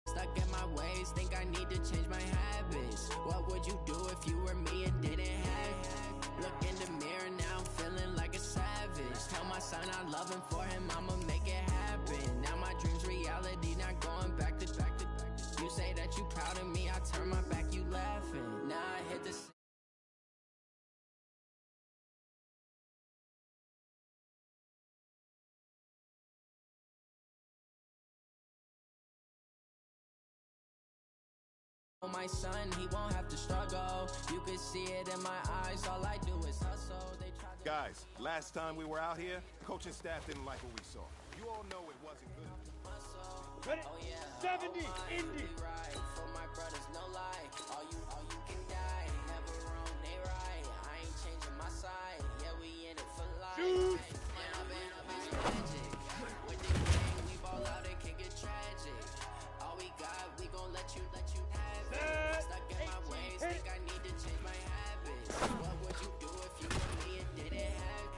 Stuck in my ways, think I need to change my habits. What would you do if you were me and didn't have? Look in the mirror now, I'm feeling like a savage. Tell my son I love him, for him I'ma make it happen. Now my dream's reality, not going back to. You say that you proud of me, I turn my back, you laughing. Now I hit the my son, he won't have to struggle. You can see it in my eyes, all I do is hustle. They try to... Guys, last time we were out here, coaching staff didn't like what we saw. You all know it wasn't good. Ready? Oh, yeah. 70, oh, Indy. Right. For my brothers, no lie. All you can die. Never wrong, they right. I ain't changing my side. Yeah, we in it for life. Shoot. And I've been magic. With the gang, we ball out, it can get tragic. All we got, we gon' let you have it. Stuck in my ways, think I need to change my habits. What would you do if you were me and didn't have?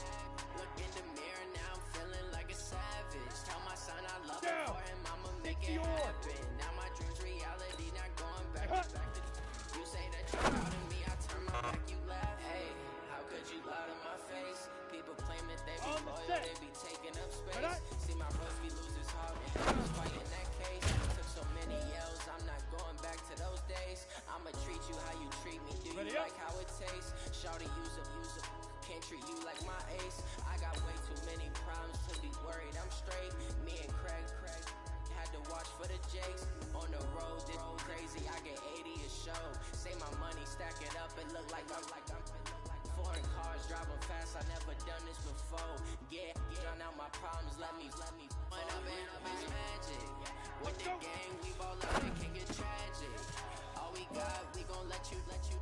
Look in the mirror now, I'm feeling like a savage. Tell my son I love him, for him I'ma make it happen. Now my dream's reality, not going back to. You say that you're proud of me, I turn my back, you laugh. Hey, how could you lie to my face? People claim that they be loyal, they be taking up space. See my bros be losing heart, and I was fighting that case. Took so many yells, I'm not going back to those days. I'ma treat you how you treat me, do you like how it tastes? Shawty, use up, can't treat you like my ace. I got way too many problems to be worried, I'm straight. Me and Craig had to watch for the Jakes. On the road, this crazy, I get 80 a show. Say my money, stack it up, it look like I'm foreign cars, driving fast, I never done this before. Yeah, drown out my problems, let me run up and magic. With the gang, we ball out, it can get tragic. All we got, we gon' let you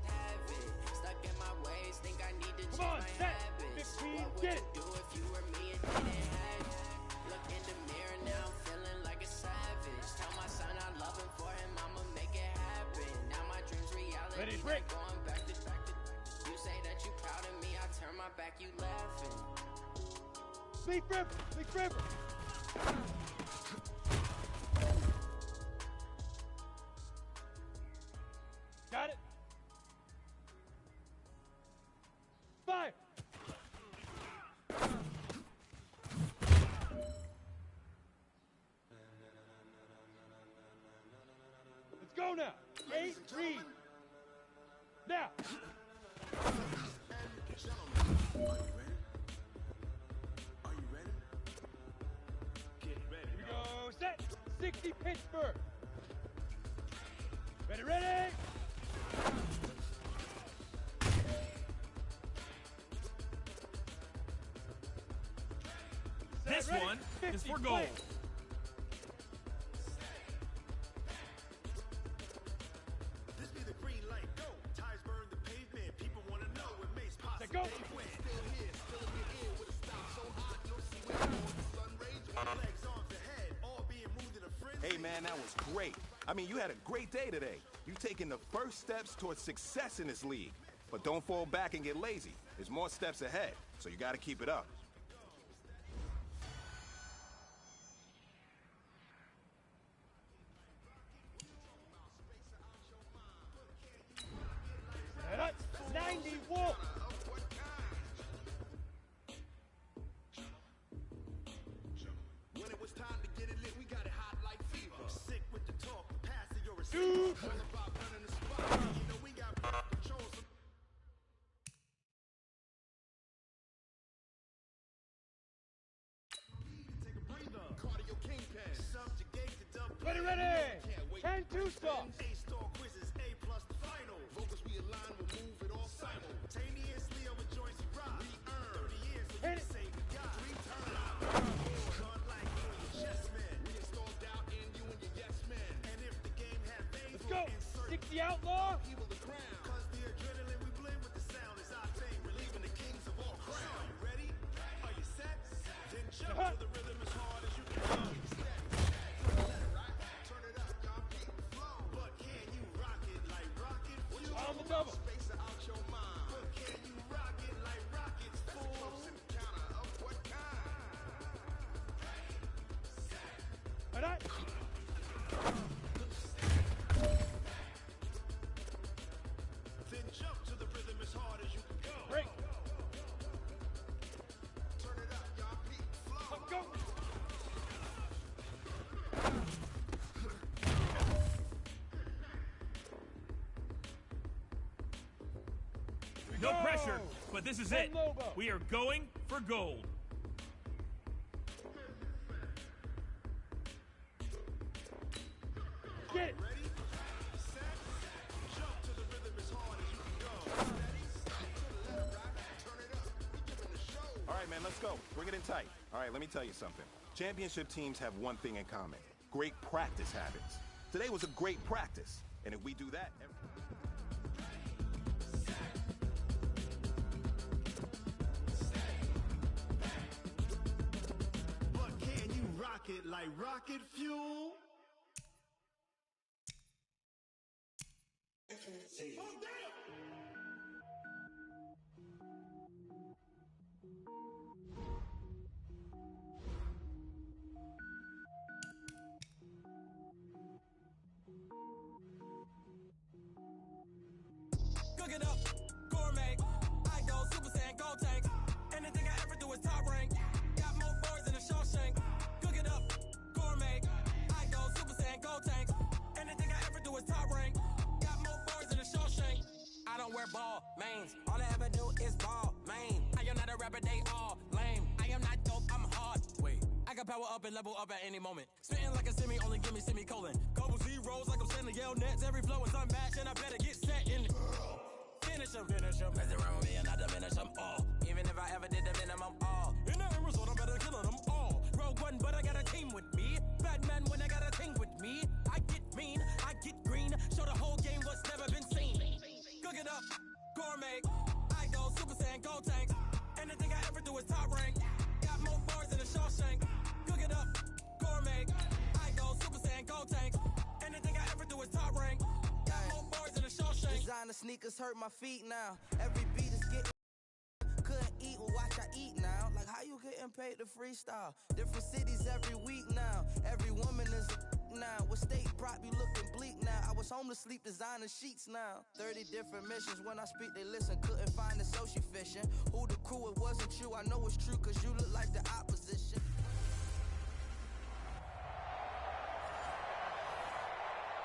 have it. Stuck in my ways, think I need to change my habits. What would you do if you were me and didn't have? Look in the mirror now, I'm feeling like a savage. Tell my son I love him, for him I'ma make it happen. Now my dream's reality, not going back to. You say that you proud of me, I turn my back, you laughing. Big River. Got it. Fire. Let's go now. 8 read. Now. Are you ready? Get ready. Here we go. Set. 60 Pittsburgh. Ready. This one is for gold. This be the green light. Go. Tires burn the pavement. People want to know what makes possible. Go. They win. Still here, still in your ear with a stop so hot. No see where the sun rays. One legs, arms ahead. All being moved in a frenzy. Hey, man, that was great. I mean, you had a great day today. You've taken the first steps towards success in this league. But don't fall back and get lazy. There's more steps ahead, so you got to keep it up. That's 90 Wolf. When it was time to get it lit, we got it hot like fever. Sick with the talk, the pass of your Dude. receiver. All about running the spot. You know we got control. Take a breather. Cardio kingpin. Subjugate the dub. Ready. 10-2 stop. A-star quizzes, A+ the final. Vocals we align, we'll move it all simultaneously over joints you rock. We earn 30 years, so you can say we got 3 turns. Run like you and your chess man. We installed doubt in you and your yes man. And if the game had veins, Let's go. 60 Outlaw. people the crown. Cause the adrenaline we blend with the sound is our thing. Relieving the kings of all crown. Are you ready? Are you set? Then jump to the rhythm as hard as you can go. Step, let it rock. Turn it up, y'all keep the flow. But can you No pressure, but this is it. Lobo. We are going for gold. Get it. All right, man, let's go. Bring it in tight. All right, let me tell you something. Championship teams have one thing in common. Great practice habits. Today was a great practice. And if we do that... But can you rock it like rocket fuel? Cook it up, gourmet. I go Super Saiyan, gold tank. Anything I ever do is top rank. Got more boys than a Shawshank. Cook it up, gourmet. I go Super Saiyan, gold tank. Anything I ever do is top rank. Got more boys than a Shawshank. I don't wear ball mains. All I ever do is ball main. I am not a rapper, they all lame. I am not dope, I'm hard. Wait, I got power up and level up at any moment. Spitting like a semi, only give me semicolon. Couple zeros like I'm sending yell nets. Every flow is unmatched and I better get set in. Finish them, mess around with me and I diminish them all. Even if I ever did the minimum all. In the end result, I better kill them all. Rogue One, but I got a team with me. Batman when I got a team with me. I get mean, I get green. Show the whole game what's never been seen. Cook it up, gourmet. I go Super Saiyan, gold tank. Anything I ever do is top rank. Got more bars than a Shawshank. Cook it up, gourmet. I go Super Saiyan, gold tank. Anything I ever do is top rank. Designer sneakers hurt my feet now. Every beat is getting couldn't eat, well watch I eat now. Like how you getting paid to freestyle? Different cities every week now. Every woman is a now. What state prop you looking bleak now? I was home to sleep designer sheets now. 30 different missions when I speak they listen. Couldn't find the social fishing. Who the crew it wasn't true. I know it's true cause you look like the opposition.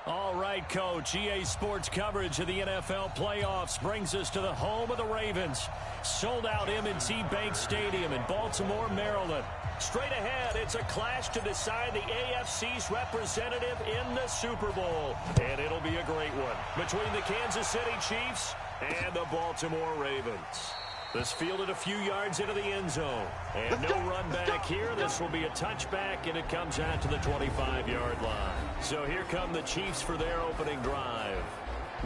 All right, Coach. EA Sports coverage of the NFL playoffs brings us to the home of the Ravens. Sold-out M&T Bank Stadium in Baltimore, Maryland. Straight ahead, it's a clash to decide the AFC's representative in the Super Bowl. And it'll be a great one between the Kansas City Chiefs and the Baltimore Ravens. This fielded a few yards into the end zone. And no run back here. This will be a touchback, and it comes out to the 25-yard line. So here come the Chiefs for their opening drive.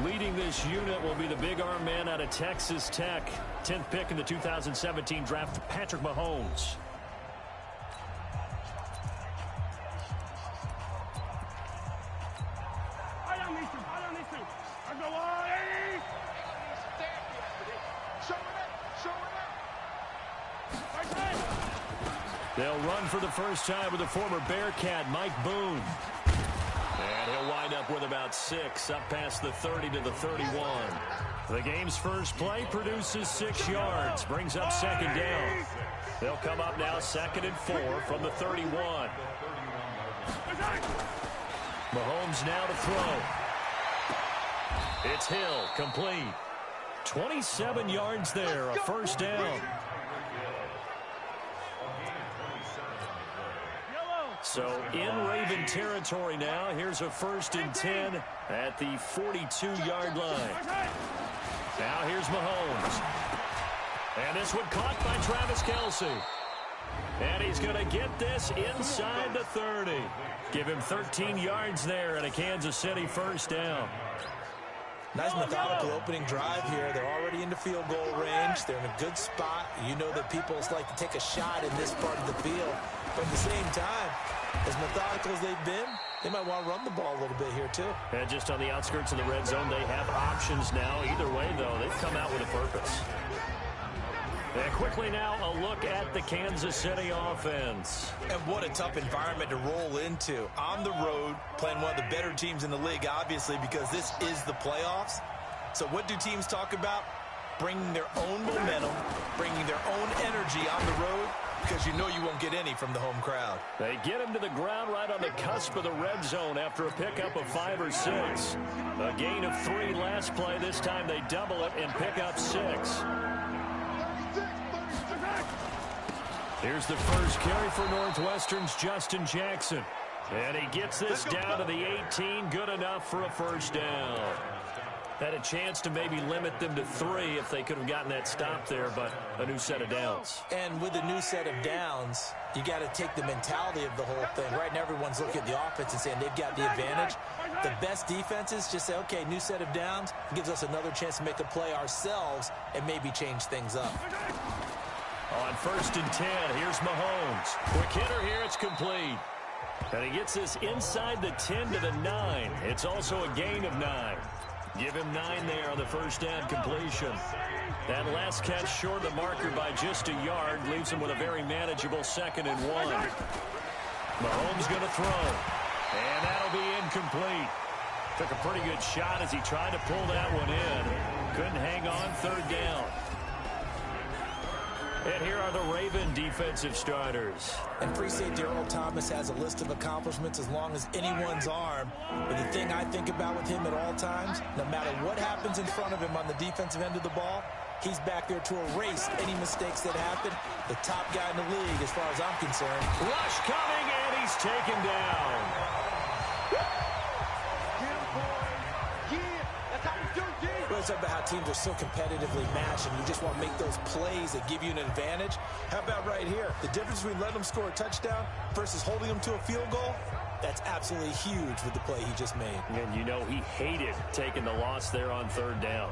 Leading this unit will be the big arm man out of Texas Tech. 10th pick in the 2017 draft, Patrick Mahomes. I don't need to. I go on. They'll run for the first time with the former Bearcat, Mike Boone. And he'll wind up with about 6, up past the 30 to the 31. The game's first play produces 6 yards, brings up second down. They'll come up now 2nd and 4 from the 31. Mahomes now to throw. It's Hill, complete. 27 yards there, a first down. So in Raven territory now. Here's a 1st and 10 at the 42-yard line. Now here's Mahomes. And this one caught by Travis Kelce. And he's going to get this inside the 30. Give him 13 yards there and a Kansas City first down. Nice methodical opening drive here. They're already in the field goal range. They're in a good spot. You know that people like to take a shot in this part of the field. But at the same time, as methodical as they've been, they might want to run the ball a little bit here too. And just on the outskirts of the red zone, they have options now. Either way, though, they've come out with a purpose. And quickly now, a look at the Kansas City offense. And what a tough environment to roll into. On the road, playing one of the better teams in the league, obviously, because this is the playoffs. So what do teams talk about? Bringing their own momentum, bringing their own energy on the road. because you know you won't get any from the home crowd. They get him to the ground right on the cusp of the red zone after a pickup of 5 or 6. A gain of 3 last play. This time they double it and pick up 6. Here's the first carry for Northwestern's Justin Jackson. And he gets this down to the 18. Good enough for a first down. Had a chance to maybe limit them to 3 if they could have gotten that stop there, but a new set of downs. And with a new set of downs, you got to take the mentality of the whole thing. Right now, everyone's looking at the offense and saying they've got the advantage. The best defenses just say, okay, new set of downs. It gives us another chance to make a play ourselves and maybe change things up. On 1st and 10, here's Mahomes. Quick hitter here, it's complete. And he gets this inside the 10 to the 9. It's also a gain of 9. Give him 9 there on the first down completion. That last catch short of the marker by just a yard leaves him with a very manageable 2nd and 1. Mahomes going to throw. And that'll be incomplete. Took a pretty good shot as he tried to pull that one in. Couldn't hang on, 3rd down. And here are the Raven defensive starters. And free safety Earl Thomas has a list of accomplishments as long as anyone's arm. But the thing I think about with him at all times, no matter what happens in front of him on the defensive end of the ball, he's back there to erase any mistakes that happen. The top guy in the league as far as I'm concerned. Rush coming, and he's taken down. It's about how teams are so competitively matched, and you just want to make those plays that give you an advantage. How about right here? The difference between letting them score a touchdown versus holding them to a field goal, that's absolutely huge with the play he just made. And you know he hated taking the loss there on 3rd down.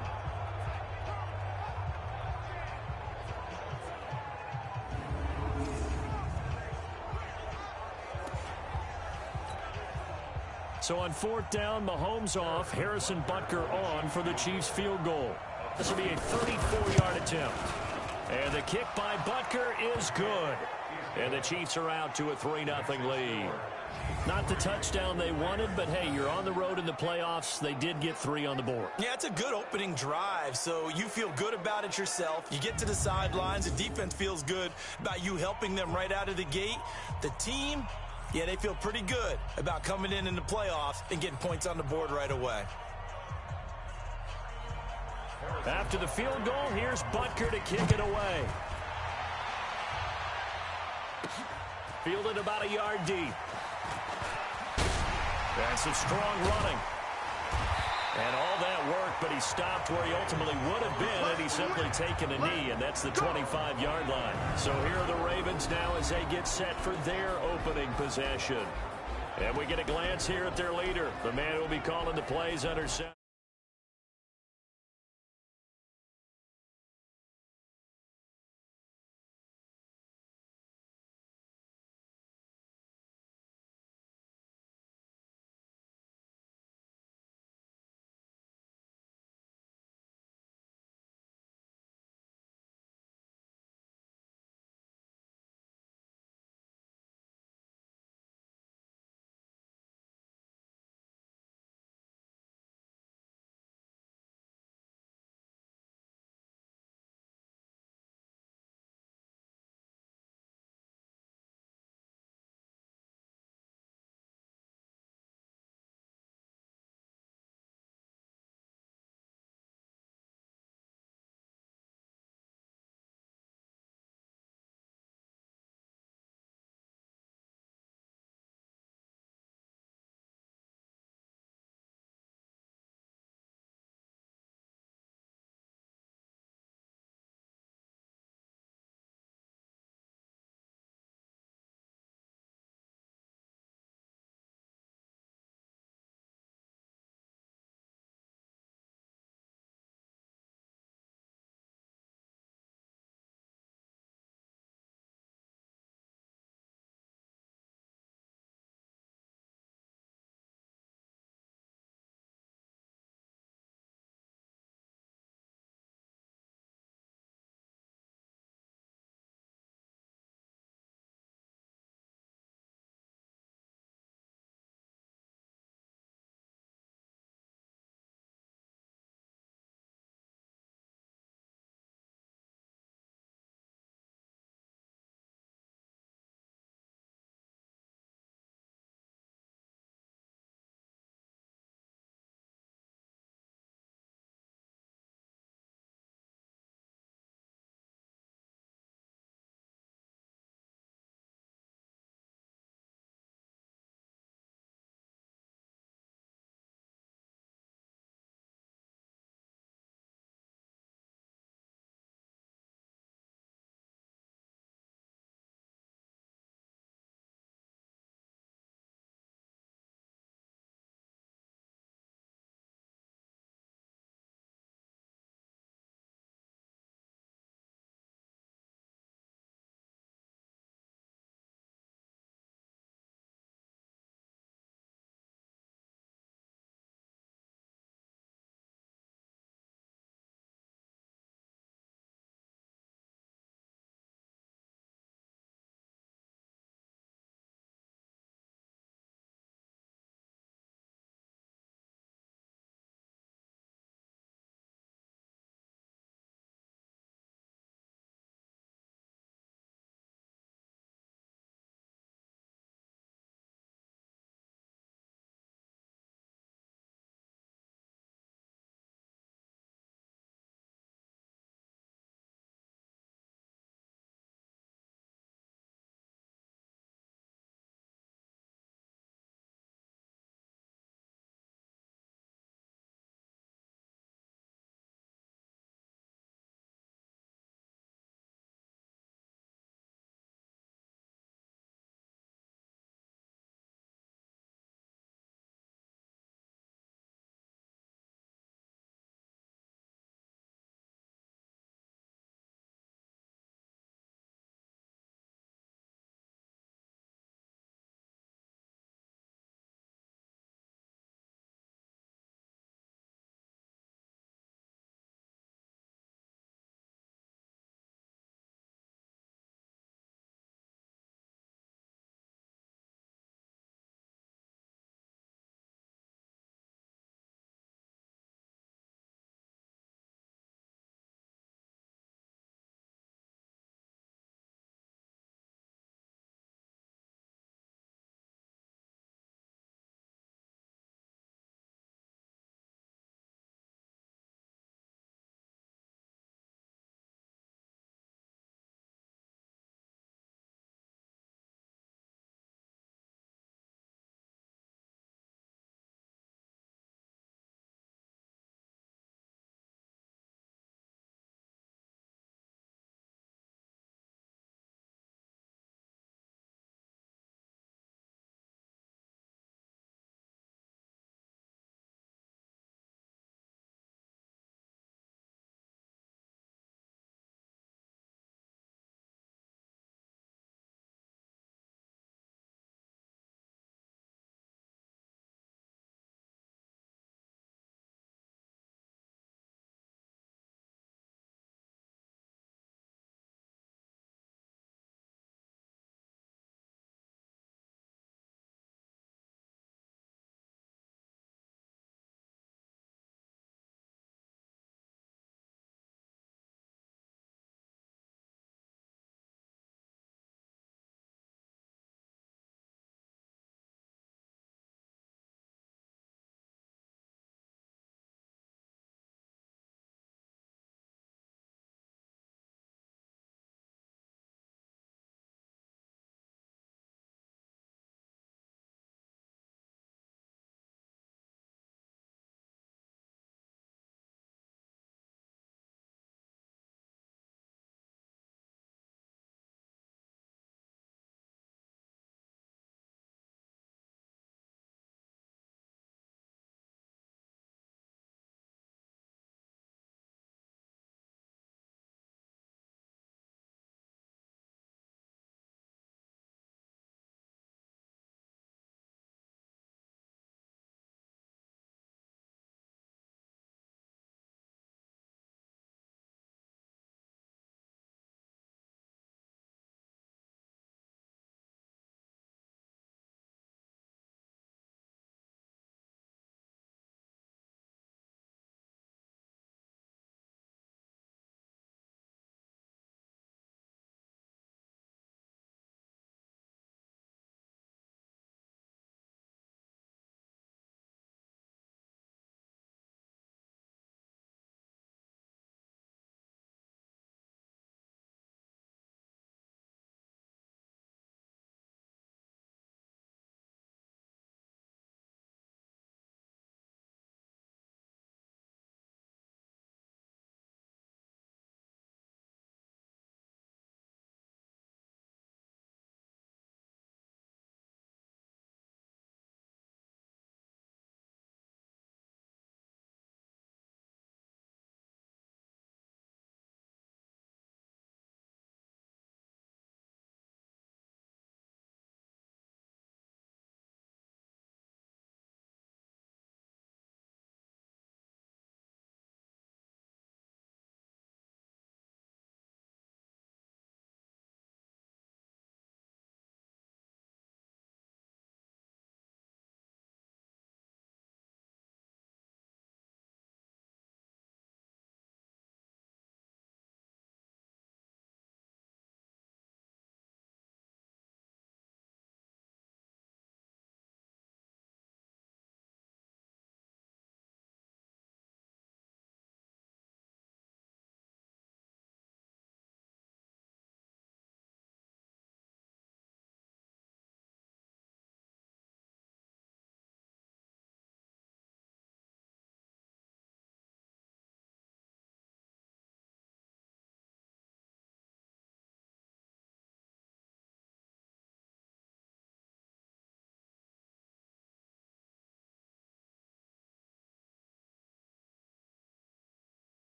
So on 4th down, Mahomes off, Harrison Butker on for the Chiefs field goal. This will be a 34-yard attempt. And the kick by Butker is good. And the Chiefs are out to a 3-0 lead. Not the touchdown they wanted, but hey, you're on the road in the playoffs. They did get 3 on the board. Yeah, it's a good opening drive, so you feel good about it yourself. You get to the sidelines. The defense feels good about you helping them right out of the gate. The team, yeah, they feel pretty good about coming in the playoffs and getting points on the board right away. After the field goal, here's Butker to kick it away. Fielded about a yard deep. And some strong running. And all that work, but he stopped where he ultimately would have been had he simply taken a knee, and that's the 25-yard line. So here are the Ravens now as they get set for their opening possession. And we get a glance here at their leader, the man who will be calling the plays under center.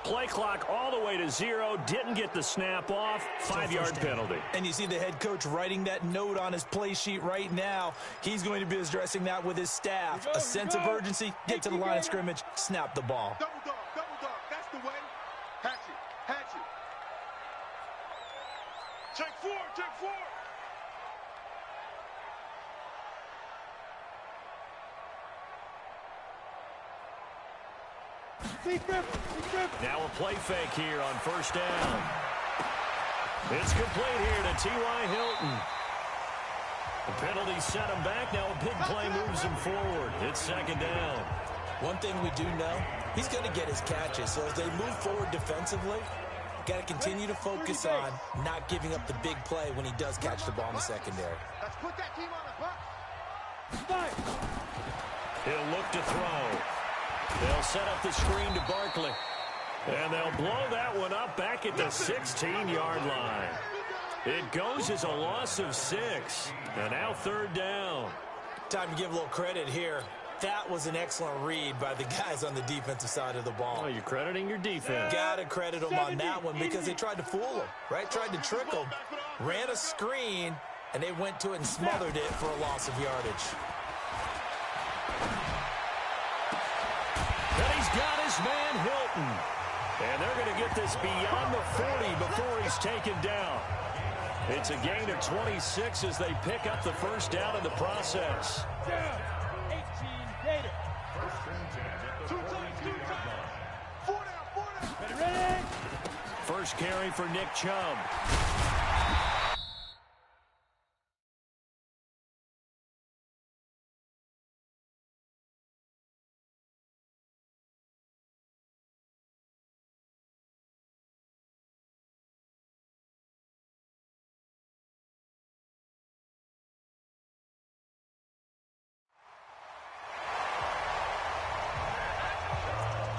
Play clock all the way to 0. Didn't get the snap off. 5-yard penalty. And you see the head coach writing that note on his play sheet right now. He's going to be addressing that with his staff. A sense of urgency, get to the line of scrimmage, snap the ball. Double dog, that's the way. Hatch it. Check forward. Now a play fake here on first down. It's complete here to T.Y. Hilton. The penalty set him back. Now a big play moves him forward. It's second down. One thing we do know, he's going to get his catches. So as they move forward defensively, got to continue to focus on not giving up the big play when he does catch the ball in the secondary. Let's put that team on the bus. He'll look to throw. They'll set up the screen to Barkley. And they'll blow that one up back at the 16-yard line. It goes as a loss of 6. And now third down. Time to give a little credit here. That was an excellent read by the guys on the defensive side of the ball. Oh, you're crediting your defense. Got to credit them on that one because they tried to fool him, right? Tried to trick him. Ran a screen, and they went to it and smothered it for a loss of yardage. And he's got his man Hilton. And they're going to get this beyond the 40 before he's taken down. It's a gain of 26 as they pick up the first down in the process. Down. 18 Gator. Two times. 4 down. Ready? First carry for Nick Chubb.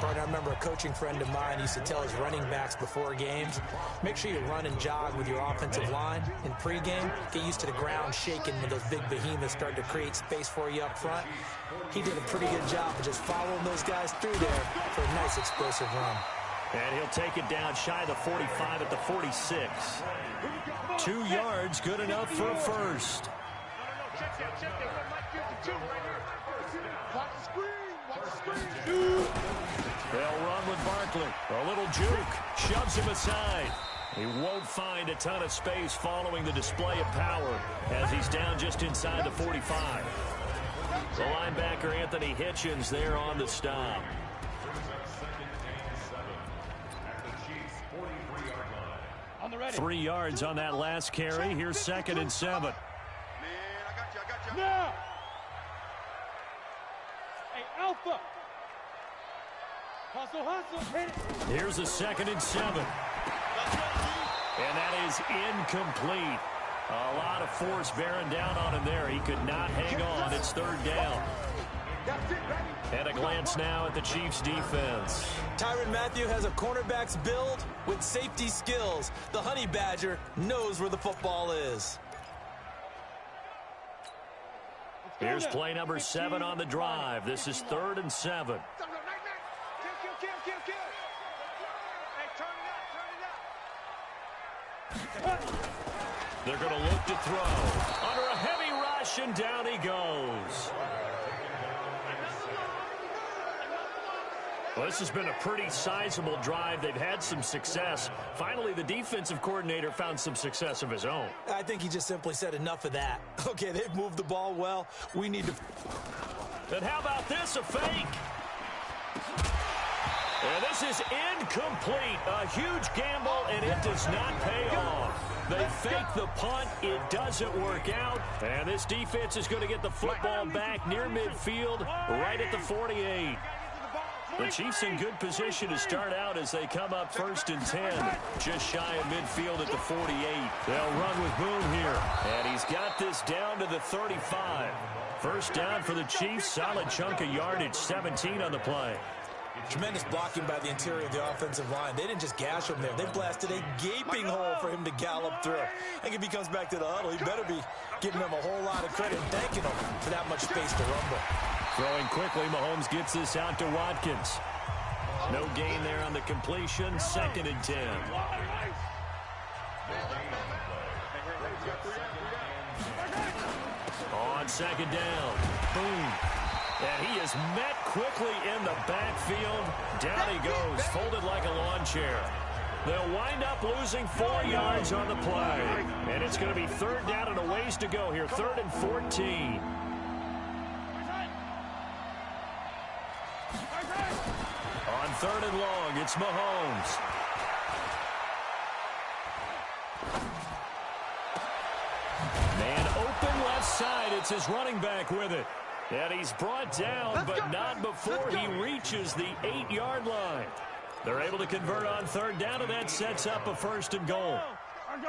I remember a coaching friend of mine used to tell his running backs before games, make sure you run and jog with your offensive line in pregame. Get used to the ground shaking when those big behemoths start to create space for you up front. He did a pretty good job of just following those guys through there for a nice explosive run. And he'll take it down shy of the 45 at the 46. 2 yards, good enough for a first. Check that. 52 right here. Watch the screen. They'll run with Barkley. A little juke. Shoves him aside. He won't find a ton of space following the display of power as he's down just inside the 45. The linebacker, Anthony Hitchens, there on the stop. On the ready. 3 yards on that last carry. Here's 2nd and 7. Man, I got you. Now. Hey, Alpha. Hustle. Hit it. Here's a 2nd and 7. And that is incomplete. A lot of force bearing down on him there. He could not hang on. It's 3rd down. And a glance now at the Chiefs' defense. Tyrann Mathieu has a cornerback's build with safety skills. The Honey Badger knows where the football is. Here's play number 7 on the drive. This is 3rd and 7. They're going to look to throw. Under a heavy rush, and down he goes. Well, this has been a pretty sizable drive. They've had some success. Finally, the defensive coordinator found some success of his own. I think he just simply said enough of that. Okay, they've moved the ball well. We need to... And how about this, a fake? And this is incomplete. A huge gamble, and it does not pay off. They fake the punt. It doesn't work out. And this defense is going to get the football back near midfield, right at the 48. The Chiefs in good position to start out as they come up 1st and 10, just shy of midfield at the 48. They'll run with Boone here, and he's got this down to the 35. First down for the Chiefs, solid chunk of yardage, 17 on the play. Tremendous blocking by the interior of the offensive line. They didn't just gash him there. They blasted a gaping hole for him to gallop through. I think if he comes back to the huddle, he better be giving them a whole lot of credit and thanking them for that much space to rumble. Throwing quickly, Mahomes gets this out to Watkins. No gain there on the completion. 2nd and 10. On 2nd down. Boom. And he is met quickly in the backfield. Down he goes, folded like a lawn chair. They'll wind up losing 4 yards on the play. And it's going to be 3rd down and a ways to go here. 3rd and 14. On 3rd and long, it's Mahomes. Man open left side. It's his running back with it. And he's brought down, but not before he reaches the 8-yard line. They're able to convert on 3rd down, and that sets up a 1st and goal.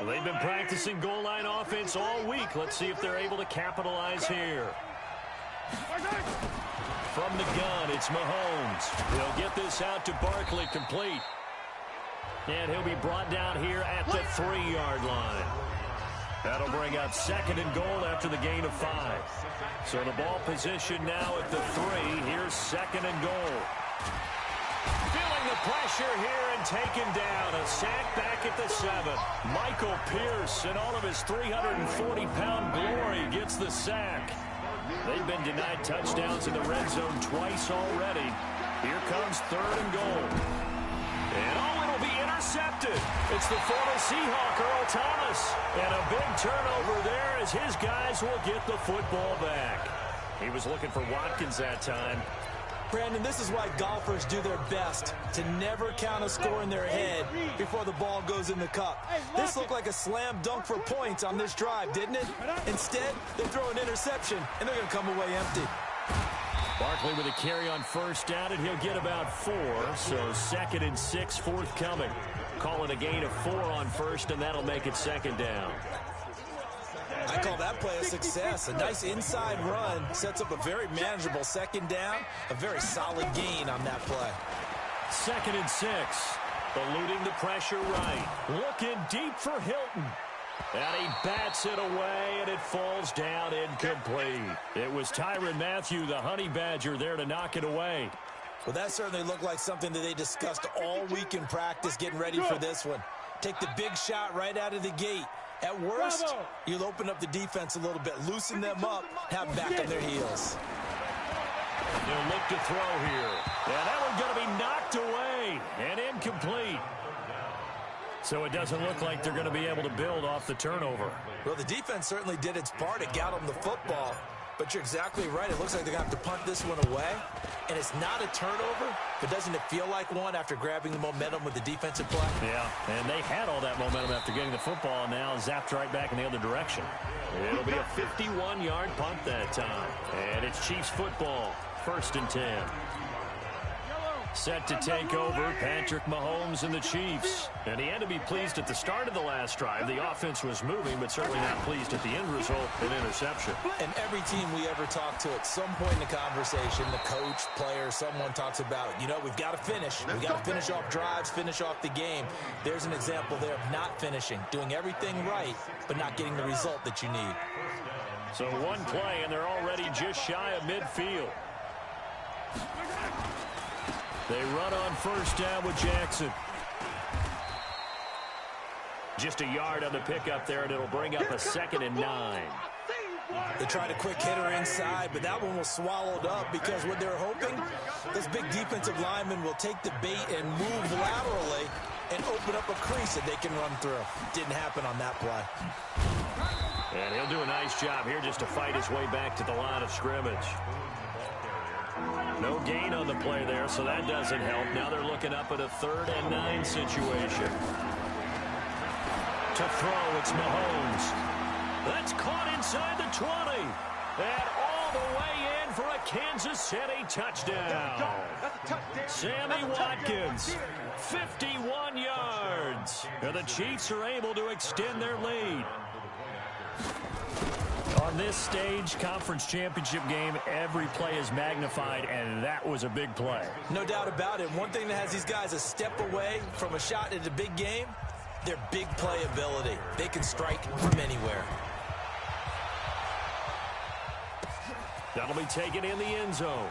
Well, they've been practicing goal line offense all week. Let's see if they're able to capitalize here. From the gun, it's Mahomes. He'll get this out to Barkley, complete. And he'll be brought down here at the 3-yard line. That'll bring up 2nd and goal after the gain of 5. So the ball position now at the 3. Here's 2nd and goal. Feeling the pressure here and taken down. A sack back at the 7. Michael Pierce, in all of his 340-pound glory, gets the sack. They've been denied touchdowns in the red zone twice already. Here comes 3rd and goal. And it'll be intercepted. It's the former Seahawk, Earl Thomas. And a big turnover there as his guys will get the football back. He was looking for Watkins that time. Brandon, this is why golfers do their best to never count a score in their head before the ball goes in the cup. This looked like a slam dunk for points on this drive, didn't it? Instead, they throw an interception, and they're going to come away empty. Barkley with a carry on 1st down, and he'll get about 4. So 2nd and 6 forthcoming. Call it a gain of 4 on 1st, and that'll make it 2nd down. I call that play a success. A nice inside run sets up a very manageable 2nd down. A very solid gain on that play. 2nd and 6. Eluding the pressure right. Looking deep for Hilton. And he bats it away, and it falls down incomplete. It was Tyrann Mathieu, the Honey Badger, there to knock it away. Well, that certainly looked like something that they discussed all week in practice, getting ready for this one. Take the big shot right out of the gate. At worst, you'll open up the defense a little bit, loosen them up, have them back on their heels. They'll look to throw here. And that one's going to be knocked away and incomplete. So it doesn't look like they're going to be able to build off the turnover. Well, the defense certainly did its part. It got them the football. But you're exactly right. It looks like they're going to have to punt this one away. And it's not a turnover, but doesn't it feel like one after grabbing the momentum with the defensive play? Yeah, and they had all that momentum after getting the football, and now zapped right back in the other direction. It'll be a 51-yard punt that time. And it's Chiefs football, 1st and 10. Set to take over, Patrick Mahomes and the Chiefs. And he had to be pleased at the start of the last drive. The offense was moving, but certainly not pleased at the end result, an interception. And every team we ever talk to at some point in the conversation, the coach, player, someone talks about, we've got to finish. We've got to finish off drives, finish off the game. There's an example there of not finishing, doing everything right, but not getting the result that you need. So one play, and they're already just shy of midfield. They run on 1st down with Jackson. Just a yard on the pickup there, and it'll bring up a 2nd and 9. They tried a quick hitter inside, but that one was swallowed up because what they're hoping, this big defensive lineman will take the bait and move laterally and open up a crease that they can run through. Didn't happen on that play. And he'll do a nice job here just to fight his way back to the line of scrimmage. No gain on the play there, so that doesn't help. Now they're looking up at a 3rd and 9 situation. To throw, it's Mahomes. That's caught inside the 20. And all the way in for a Kansas City touchdown. Sammy Watkins, 51 yards. And the Chiefs are able to extend their lead. On this stage, conference championship game, every play is magnified, and that was a big play. No doubt about it. One thing that has these guys a step away from a shot at a big game, their big play ability. They can strike from anywhere. That'll be taken in the end zone.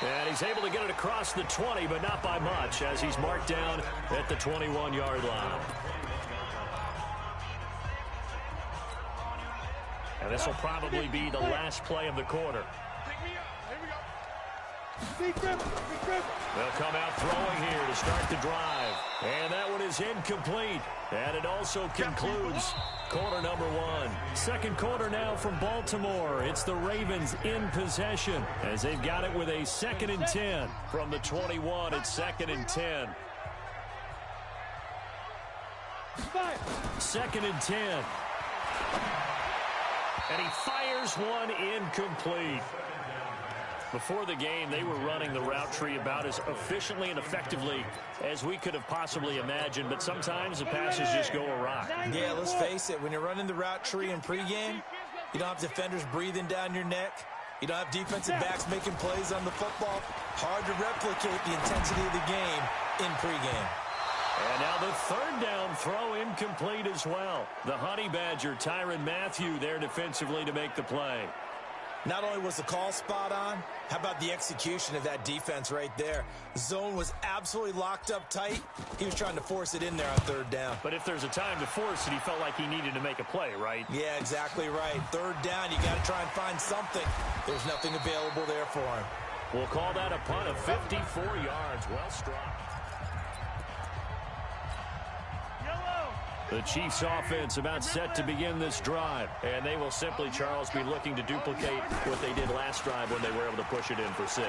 And he's able to get it across the 20, but not by much, as he's marked down at the 21-yard line. And this will probably be the last play of the quarter. They'll come out throwing here to start the drive. And that one is incomplete. And it also concludes quarter number one. Second quarter now from Baltimore. It's the Ravens in possession as they've got it with a 2nd and 10 from the 21. It's 2nd and 10. 2nd and 10. And he fires one incomplete. Before the game, they were running the route tree about as efficiently and effectively as we could have possibly imagined, but sometimes the passes just go awry. Yeah, let's face it, when you're running the route tree in pregame, you don't have defenders breathing down your neck. You don't have defensive backs making plays on the football. Hard to replicate the intensity of the game in pregame. And now the 3rd down throw incomplete as well. The Honey Badger, Tyrann Mathieu, there defensively to make the play. Not only was the call spot on, how about the execution of that defense right there? The zone was absolutely locked up tight. He was trying to force it in there on 3rd down. But if there's a time to force it, he felt like he needed to make a play, right? Yeah, exactly right. 3rd down, you got to try and find something. There's nothing available there for him. We'll call that a punt of 54 yards. Well struck. The Chiefs offense about set to begin this drive. And they will simply, Charles, be looking to duplicate what they did last drive when they were able to push it in for 6.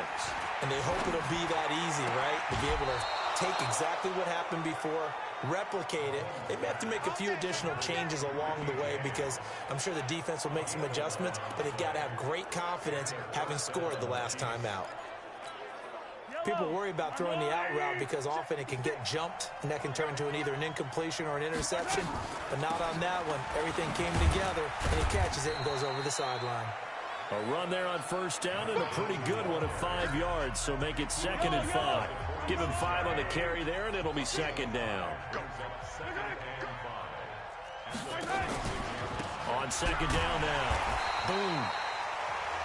And they hope it'll be that easy, right? To be able to take exactly what happened before, replicate it. They may have to make a few additional changes along the way because I'm sure the defense will make some adjustments, but they've got to have great confidence having scored the last time out. People worry about throwing the out route because often it can get jumped, and that can turn into either an incompletion or an interception. But not on that one. Everything came together, and he catches it and goes over the sideline. A run there on 1st down and a pretty good one at 5 yards, so make it 2nd and 5. Give him 5 on the carry there, and it'll be 2nd down. On 2nd down now. Boom.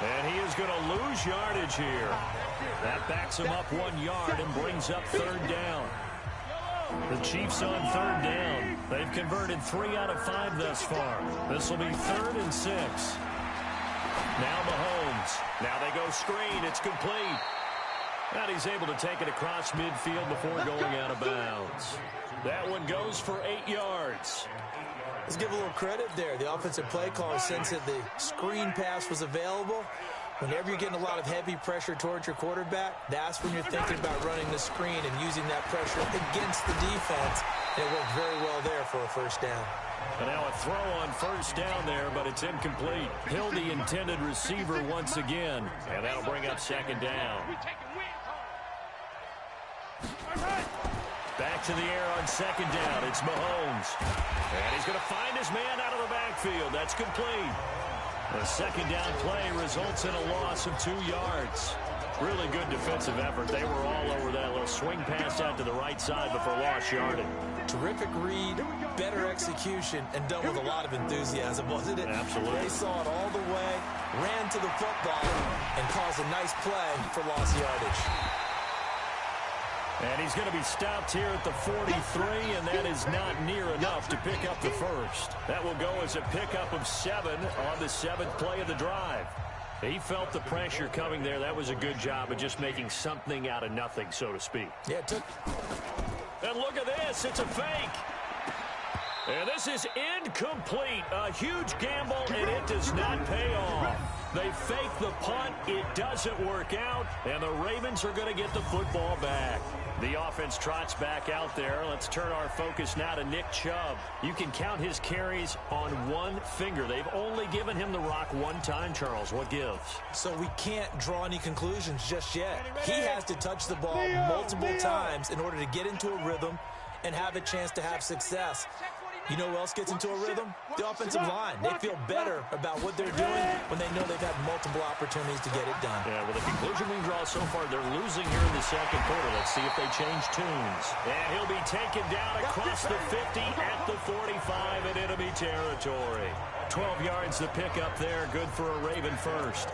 And he is going to lose yardage here. That backs him up 1 yard and brings up 3rd down. The Chiefs on 3rd down. They've converted 3 out of 5 thus far. This will be 3rd and 6. Now Mahomes. Now they go screen. It's complete. And he's able to take it across midfield before going out of bounds. That one goes for 8 yards. Let's give a little credit there. The offensive play caller sensed that the screen pass was available. Whenever you're getting a lot of heavy pressure towards your quarterback, that's when you're thinking about running the screen and using that pressure against the defense. And it worked very well there for a 1st down. And now a throw on 1st down there, but it's incomplete. Hill, the intended receiver once again. And that'll bring up 2nd down. Back to the air on 2nd down. It's Mahomes. And he's going to find his man out of the backfield. That's complete. The 2nd down play results in a loss of 2 yards. Really good defensive effort. They were all over that little swing pass out to the right side before lost yardage. Terrific read, better execution, and done with a lot of enthusiasm, wasn't it? Absolutely. They saw it all the way, ran to the football, and caused a nice play for lost yardage. And he's going to be stopped here at the 43, and that is not near enough to pick up the 1st. That will go as a pickup of 7 on the 7th play of the drive. He felt the pressure coming there. That was a good job of just making something out of nothing, so to speak. Yeah, it took. And look at this. It's a fake. And this is incomplete. A huge gamble, and it does not pay off. They fake the punt. It doesn't work out, and the Ravens are going to get the football back. The offense trots back out there. Let's turn our focus now to Nick Chubb. You can count his carries on one finger. They've only given him the rock one time, Charles. What gives? So we can't draw any conclusions just yet. He has to touch the ball multiple times in order to get into a rhythm and have a chance to have success. You know who else gets into a rhythm? The offensive line. They feel better about what they're doing when they know they've had multiple opportunities to get it done. Yeah, well, the conclusion we draw so far, they're losing here in the 2nd quarter. Let's see if they change tunes. And he'll be taken down across the 50 at the 45 in enemy territory. 12 yards to pick up there. Good for a Raven 1st.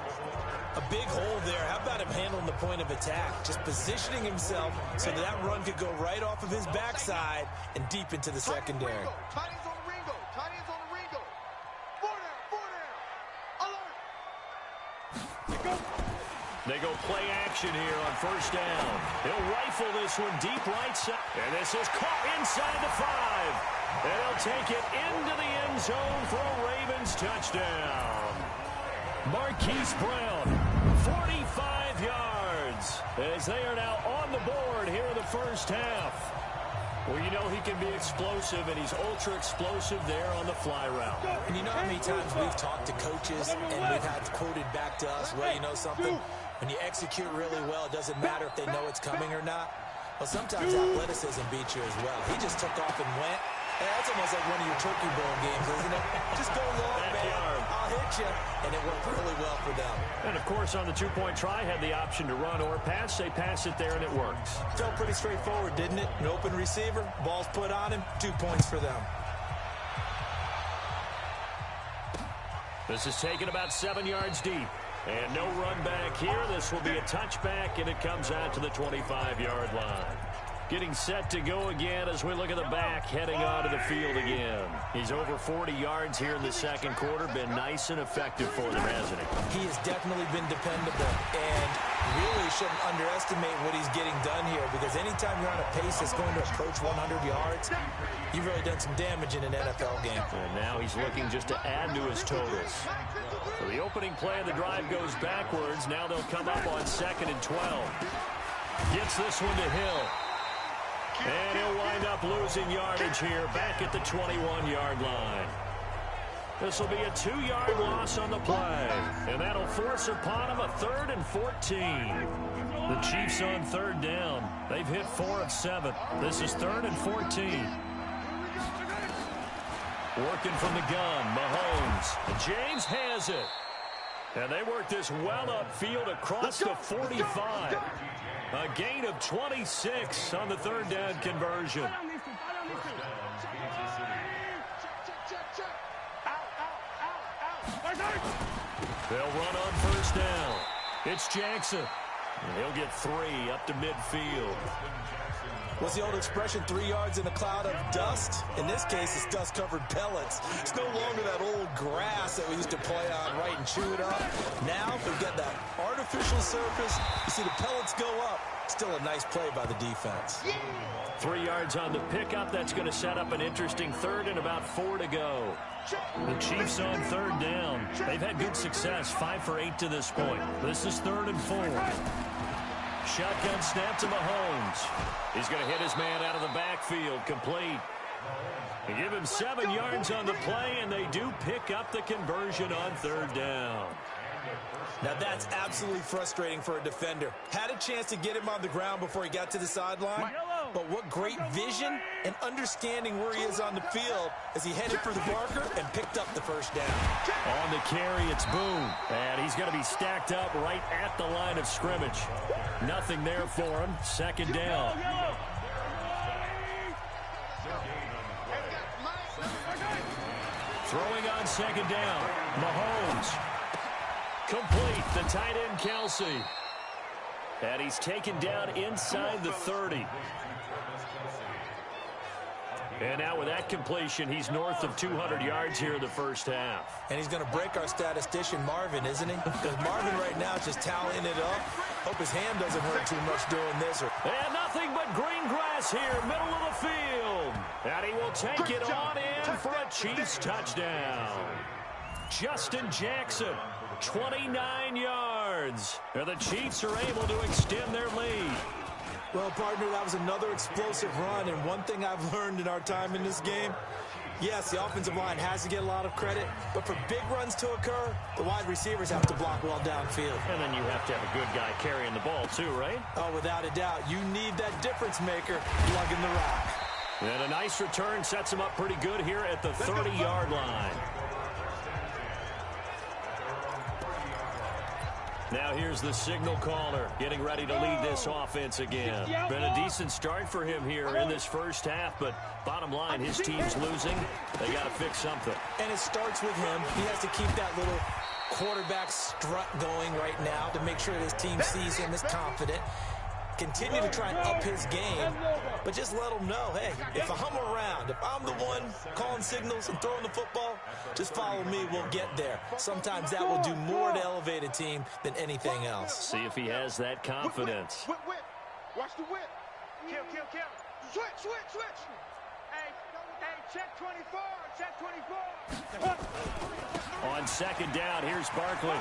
A big hole there. How about him handling the point of attack? Just positioning himself so that run could go right off of his backside and deep into the secondary. Tight ends on the Ringo. Tight ends on the Ringo. Four down. Alert. They go play action here on first down. He'll rifle this one deep right side. And this is caught inside the 5. And he'll take it into the end zone for a Ravens touchdown. Marquise Brown, 45 yards, as they are now on the board here in the first half. Well, you know he can be explosive, and he's ultra explosive there on the fly route. And you know how many times we've talked to coaches and we've had quoted back to us, well, you know something? When you execute really well, it doesn't matter if they know it's coming or not. Well, sometimes athleticism beats you as well. He just took off and went. Hey, that's almost like one of your Turkey Bowl games, isn't it? Just go long, man. I'll hit you. And it worked really well for them. And, of course, on the two-point try, had the option to run or pass. They pass it there, and it works. Felt pretty straightforward, didn't it? An open receiver, ball's put on him, 2 points for them. This is taken about 7 yards deep. And no run back here. This will be a touchback, and it comes out to the 25-yard line. Getting set to go again as we look at the back, heading onto the field again. He's over 40 yards here in the second quarter. Been nice and effective for them, hasn't he? He has definitely been dependable, and really shouldn't underestimate what he's getting done here, because anytime you're on a pace that's going to approach 100 yards, you've really done some damage in an NFL game. And now he's looking just to add to his totals. So the opening play of the drive goes backwards. Now they'll come up on 2nd and 12. Gets this one to Hill. And he'll wind up losing yardage here back at the 21-yard line. This will be a 2-yard loss on the play. And that'll force upon him a 3rd and 14. The Chiefs on 3rd down. They've hit 4 of 7. This is 3rd and 14. Working from the gun, Mahomes. James has it. And they work this well upfield across the 45. A gain of 26 on the 3rd down conversion. They'll run on 1st down. It's Jackson. He'll get 3 up to midfield. What's the old expression, 3 yards in a cloud of dust? In this case, it's dust-covered pellets. It's no longer that old grass that we used to play on, right, and chew it up. Now, we've got that artificial surface. You see the pellets go up. Still a nice play by the defense. 3 yards on the pickup. That's going to set up an interesting 3rd and about 4 to go. The Chiefs on 3rd down. They've had good success, 5 for 8 to this point. This is 3rd and 4. Shotgun snap to Mahomes. He's going to hit his man out of the backfield, complete. They give him 7 yards on the play, and they do pick up the conversion on 3rd down. Now that's absolutely frustrating for a defender. Had a chance to get him on the ground before he got to the sideline, but what great vision and understanding where he is on the field as he headed for the marker and picked up the 1st down. On the carry, it's Boone, and he's going to be stacked up right at the line of scrimmage. Nothing there for him. 2nd down. Throwing on 2nd down, Mahomes. Complete, the tight end, Kelsey. And he's taken down inside the 30. And now with that completion, he's north of 200 yards here in the first half. And he's going to break our statistician, Marvin, isn't he? Because Marvin right now is just tallying it up. Hope his hand doesn't hurt too much doing this. And nothing but green grass here, middle of the field. And he will take it on in for a Chiefs touchdown. Justin Jackson, 29 yards. And the Chiefs are able to extend their lead. Well, partner, that was another explosive run, and one thing I've learned in our time in this game, yes, the offensive line has to get a lot of credit, but for big runs to occur, the wide receivers have to block well downfield. And then you have to have a good guy carrying the ball too, right? Oh, without a doubt. You need that difference maker lugging the rock. And a nice return sets him up pretty good here at the 30-yard line. Now here's the signal caller getting ready to lead this offense again. Been a decent start for him here in this first half, but bottom line, his team's losing. They got to fix something. And it starts with him. He has to keep that little quarterback strut going right now to make sure his team sees him as confident. Continue to try and up his game, but just let him know, hey, if I'm around, if I'm the one calling signals and throwing the football, just follow me, we'll get there. Sometimes that will do more to elevate a team than anything else. See if he has that confidence. Whip. Watch the whip. Kill. Switch. Hey, check 24. On second down, here's Barkley.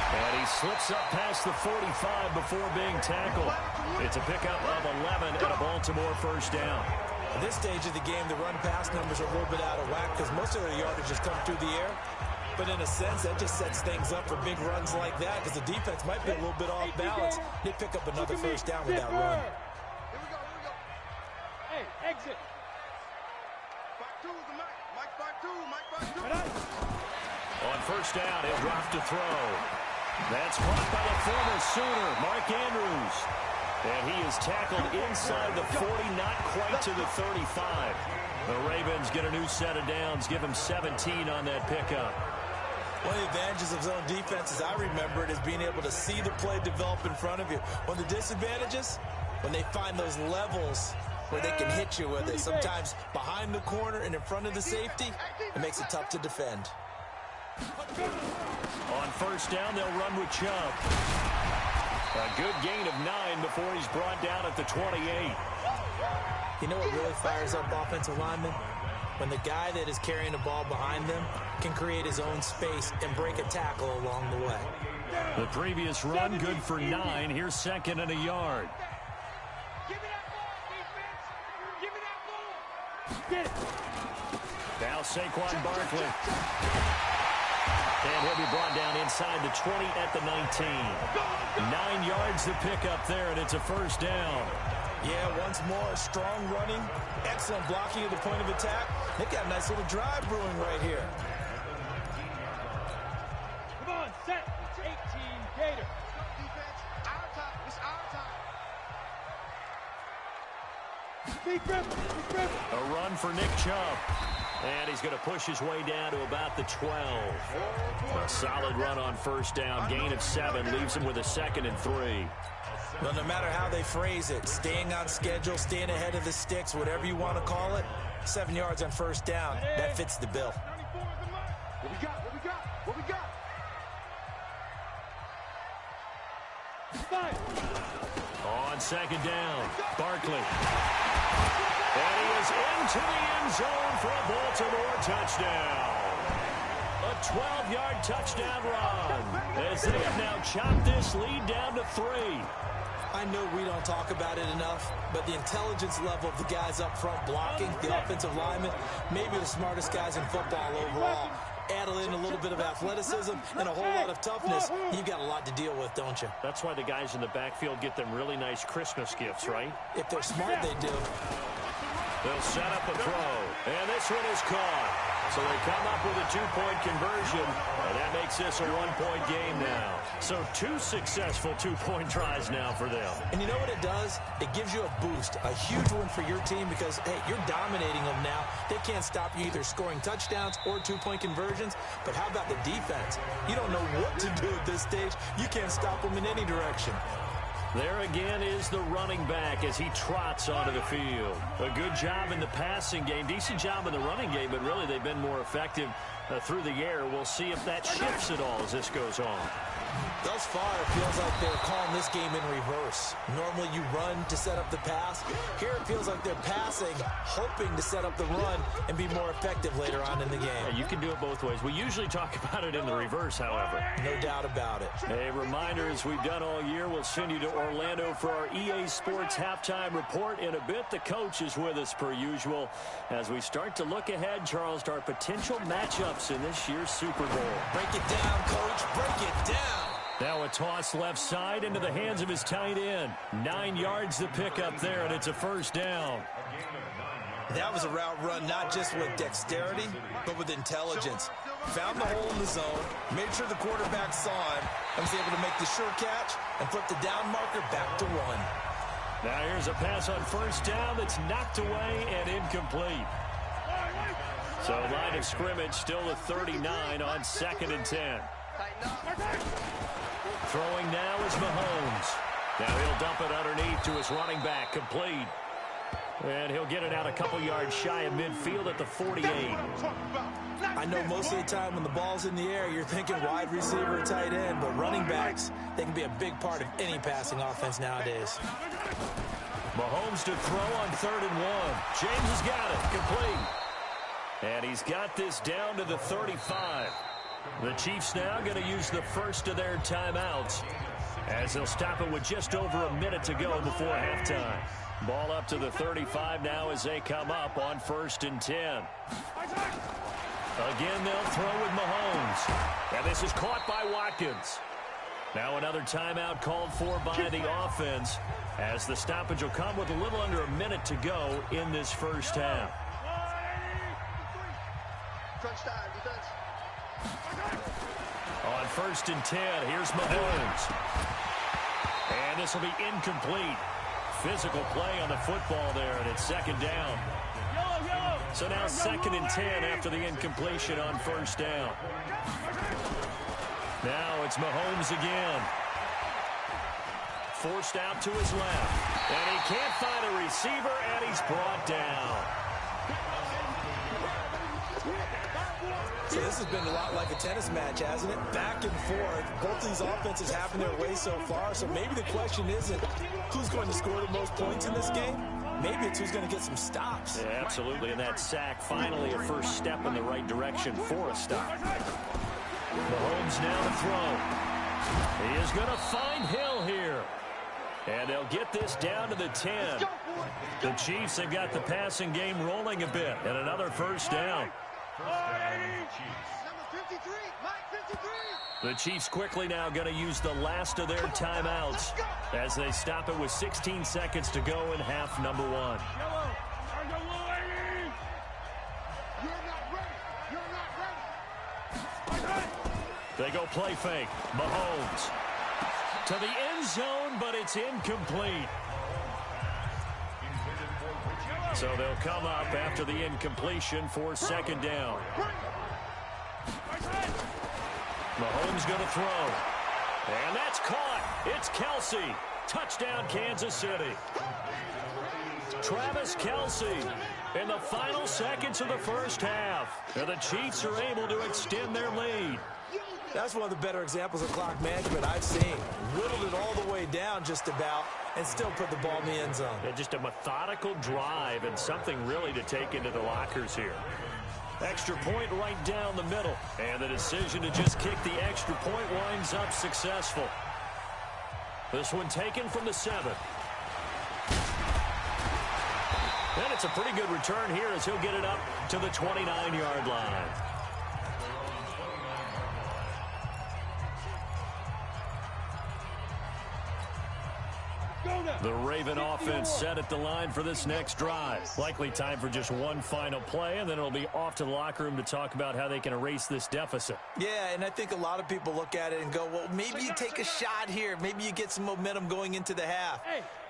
And he slips up past the 45 before being tackled. It's a pickup of 11 and a Baltimore first down. At this stage of the game, the run-pass numbers are a little bit out of whack because most of their yardage has come through the air. But in a sense, that just sets things up for big runs like that because the defense might be a little bit off balance. They pick up another first down with that run. Here we go. Hey, exit. 5-2 is the mic. Mike 5-2. On first down, he'll drop to throw. That's caught by the former Sooner, Mark Andrews. And he is tackled inside the 40, not quite to the 35. The Ravens get a new set of downs, give him 17 on that pickup. One of the advantages of zone defense, as I remember it, is being able to see the play develop in front of you. One of the disadvantages, when they find those levels where they can hit you with it, sometimes behind the corner and in front of the safety, it makes it tough to defend. On first down, they'll run with Chubb. A good gain of 9 before he's brought down at the 28. You know what really fires up offensive linemen? When the guy that is carrying the ball behind them can create his own space and break a tackle along the way. The previous run, good for 9. Here's second and a yard. Get it. Now Saquon Barkley. And he'll be brought down inside the 20 at the 19. 9 yards to pick up there, and it's a first down. Yeah, once more, strong running, excellent blocking at the point of attack. They've got a nice little drive brewing right here. Come on, set. 18 Gator. Defense, our time. It's our time. Big rip. A run for Nick Chubb. And he's going to push his way down to about the 12. A solid run on first down. Gain of 7 leaves him with a 2nd and 3. Well, no matter how they phrase it, staying on schedule, staying ahead of the sticks, whatever you want to call it, 7 yards on first down, that fits the bill. What we got? Five. On second down, Barkley. And he is into the end zone for a Baltimore touchdown. A 12-yard touchdown run as they have now chopped this lead down to 3. I know we don't talk about it enough, but the intelligence level of the guys up front blocking, the offensive linemen, maybe the smartest guys in football overall. Add in a little bit of athleticism and a whole lot of toughness, you've got a lot to deal with, don't you? That's why the guys in the backfield get them really nice Christmas gifts, right? If they're smart, they do. They'll set up a throw, and this one is caught. So they come up with a 2-point conversion, and that makes this a 1-point game now. So 2 successful 2-point tries now for them. And you know what it does? It gives you a boost, a huge one for your team because, hey, you're dominating them now. They can't stop you either scoring touchdowns or 2-point conversions. But how about the defense? You don't know what to do at this stage. You can't stop them in any direction. There again is the running back as he trots onto the field. A good job in the passing game, decent job in the running game, but really they've been more effective through the air. We'll see if that shifts at all as this goes on. Thus far, it feels like they're calling this game in reverse. Normally you run to set up the pass. Here it feels like they're passing, hoping to set up the run and be more effective later on in the game. Yeah, you can do it both ways. We usually talk about it in the reverse, however. No doubt about it. A reminder, as we've done all year, we'll send you to Orlando for our EA Sports halftime report. In a bit, the coach is with us per usual as we start to look ahead, Charles, to our potential matchups in this year's Super Bowl. Break it down, Coach. Break it down. Now a toss left side into the hands of his tight end. 9 yards to pick up there, and it's a first down. That was a route run not just with dexterity, but with intelligence. Found the hole in the zone, made sure the quarterback saw him, and was able to make the sure catch and flip the down marker back to 1. Now here's a pass on first down that's knocked away and incomplete. So line of scrimmage still a 39 on 2nd and 10. Throwing now is Mahomes. Now he'll dump it underneath to his running back, complete. And he'll get it out a couple yards shy of midfield at the 48. I know most of the time when the ball's in the air, you're thinking wide receiver or tight end, but running backs, they can be a big part of any passing offense nowadays. Mahomes to throw on 3rd and 1. James has got it, complete. And he's got this down to the 35. The Chiefs now going to use the first of their timeouts as they'll stop it with just over a minute to go before halftime. Ball up to the 35 now as they come up on 1st and 10. Again, they'll throw with Mahomes. And this is caught by Watkins. Now another timeout called for by the offense as the stoppage will come with a little under a minute to go in this first half. On 1st and 10, here's Mahomes. And this will be incomplete. Physical play on the football there, and it's 2nd down. So now 2nd and 10 after the incompletion on 1st down. Now it's Mahomes again. Forced out to his left. And he can't find a receiver, and he's brought down. So this has been a lot like a tennis match, hasn't it? Back and forth. Both these offenses having their way so far. So maybe the question isn't who's going to score the most points in this game. Maybe it's who's going to get some stops. Yeah, absolutely. And that sack, finally a first step in the right direction for a stop. Mahomes now to throw. He is going to find Hill here. And they'll get this down to the 10. The Chiefs have got the passing game rolling a bit. And another first down. The Chiefs quickly now going to use the last of their timeouts as they stop it with 16 seconds to go in half number 1. They go play fake. Mahomes to the end zone, but it's incomplete. So they'll come up after the incompletion for 2nd down. Mahomes going to throw. And that's caught. It's Kelce. Touchdown, Kansas City. Travis Kelce in the final seconds of the first half. And the Chiefs are able to extend their lead. That's one of the better examples of clock management I've seen. Whittled it all the way down just about and still put the ball in the end zone. Yeah, just a methodical drive and something really to take into the lockers here. Extra point right down the middle. And the decision to just kick the extra point winds up successful. This one taken from the 7. And it's a pretty good return here as he'll get it up to the 29-yard line. The Raven offense set at the line for this next drive. Likely time for just one final play, and then it'll be off to the locker room to talk about how they can erase this deficit. Yeah, and I think a lot of people look at it and go, well, maybe you take a shot here. Maybe you get some momentum going into the half.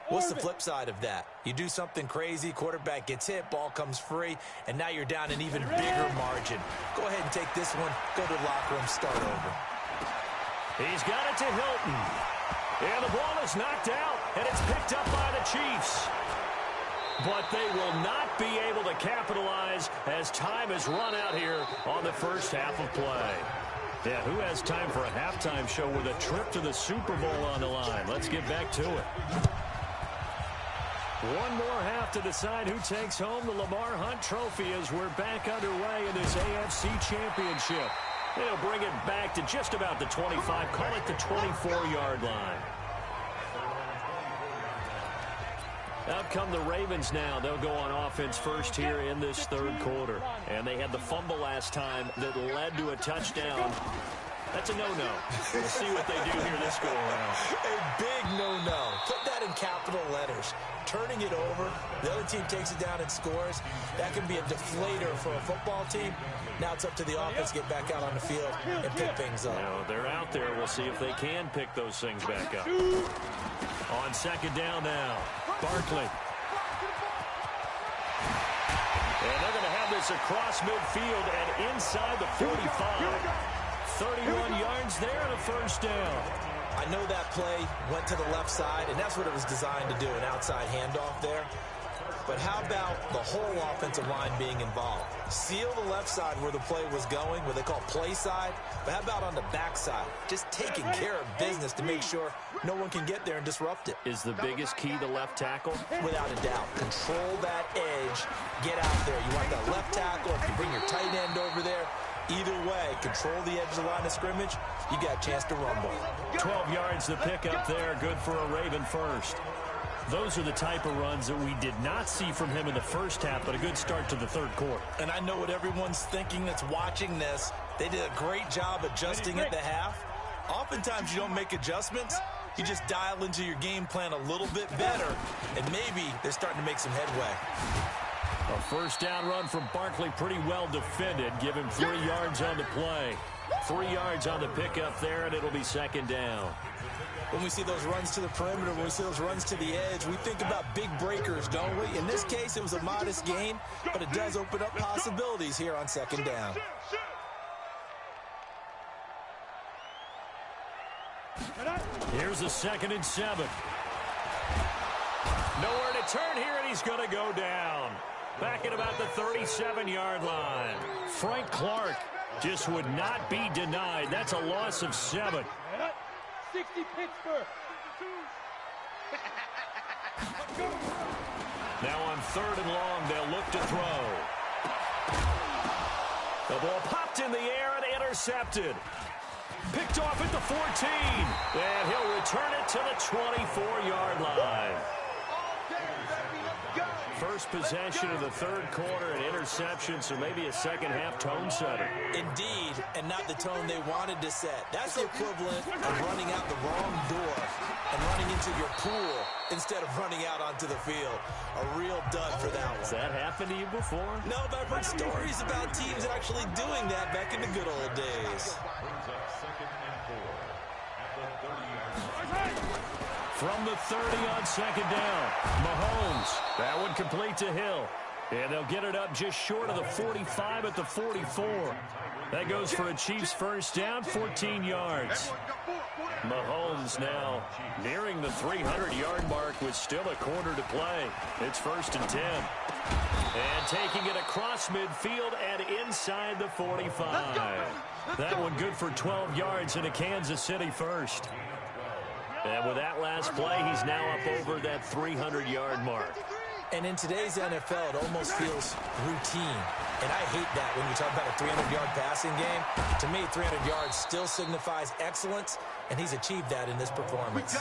What's the flip side of that? You do something crazy, quarterback gets hit, ball comes free, and now you're down an even bigger margin. Go ahead and take this one, go to the locker room, start over. He's got it to Hilton. And the ball is knocked out, and it's picked up by the Chiefs. But they will not be able to capitalize as time has run out here on the first half of play. Yeah, who has time for a halftime show with a trip to the Super Bowl on the line? Let's get back to it. One more half to decide who takes home the Lamar Hunt Trophy as we're back underway in this AFC Championship. They'll bring it back to just about the 25, call it the 24-yard line. Out come the Ravens now. They'll go on offense first here in this third quarter. And they had the fumble last time that led to a touchdown. That's a no-no. We'll see what they do here this go-around. A big no-no. Put that in capital letters. Turning it over, the other team takes it down and scores. That can be a deflator for a football team. Now it's up to the offense to get back out on the field and pick things up. Now, they're out there. We'll see if they can pick those things back up. On 2nd down now, Barkley. And they're going to have this across midfield and inside the 45. 31 yards there and a first down. I know that play went to the left side, and that's what it was designed to do, an outside handoff there. But how about the whole offensive line being involved? Seal the left side where the play was going, what they call play side. But how about on the back side? Just taking care of business to make sure no one can get there and disrupt it. Is the biggest key the left tackle? Without a doubt. Control that edge. Get out there. You want that left tackle. If you bring your tight end over there, either way, control the edge of the line of scrimmage, you got a chance to rumble. 12 yards to pick up there. Good for a Raven first. Those are the type of runs that we did not see from him in the first half, but a good start to the third quarter. And I know what everyone's thinking that's watching this. They did a great job adjusting at the half. Oftentimes you don't make adjustments. You just dial into your game plan a little bit better, and maybe they're starting to make some headway. A first down run from Barkley, pretty well defended. Give him 3 yards on the play. 3 yards on the pickup there, and it'll be second down. When we see those runs to the perimeter, when we see those runs to the edge, we think about big breakers, don't we? In this case, it was a modest gain, but it does open up possibilities here on second down. Here's a 2nd and 7. Nowhere to turn here, and he's going to go down. Back at about the 37-yard line. Frank Clark just would not be denied. That's a loss of 7. 60 Pittsburgh. Now on 3rd and long, they'll look to throw. The ball popped in the air and intercepted. Picked off at the 14. And he'll return it to the 24-yard line. First possession of the third quarter, an interception, so maybe a second-half tone setter. Indeed, and not the tone they wanted to set. That's the equivalent of running out the wrong door and running into your pool instead of running out onto the field. A real dud for that one. Has that happened to you before? No, but I've heard stories about teams actually doing that back in the good old days. From the 30 on second down, Mahomes. That one complete to Hill. And they'll get it up just short of the 45 at the 44. That goes for a Chiefs first down, 14 yards. Mahomes now nearing the 300-yard mark with still a quarter to play. It's 1st and 10. And taking it across midfield and inside the 45. That one good for 12 yards and a Kansas City first. And with that last play, he's now up over that 300-yard mark. And in today's NFL, it almost feels routine. And I hate that when you talk about a 300-yard passing game. To me, 300 yards still signifies excellence, and he's achieved that in this performance.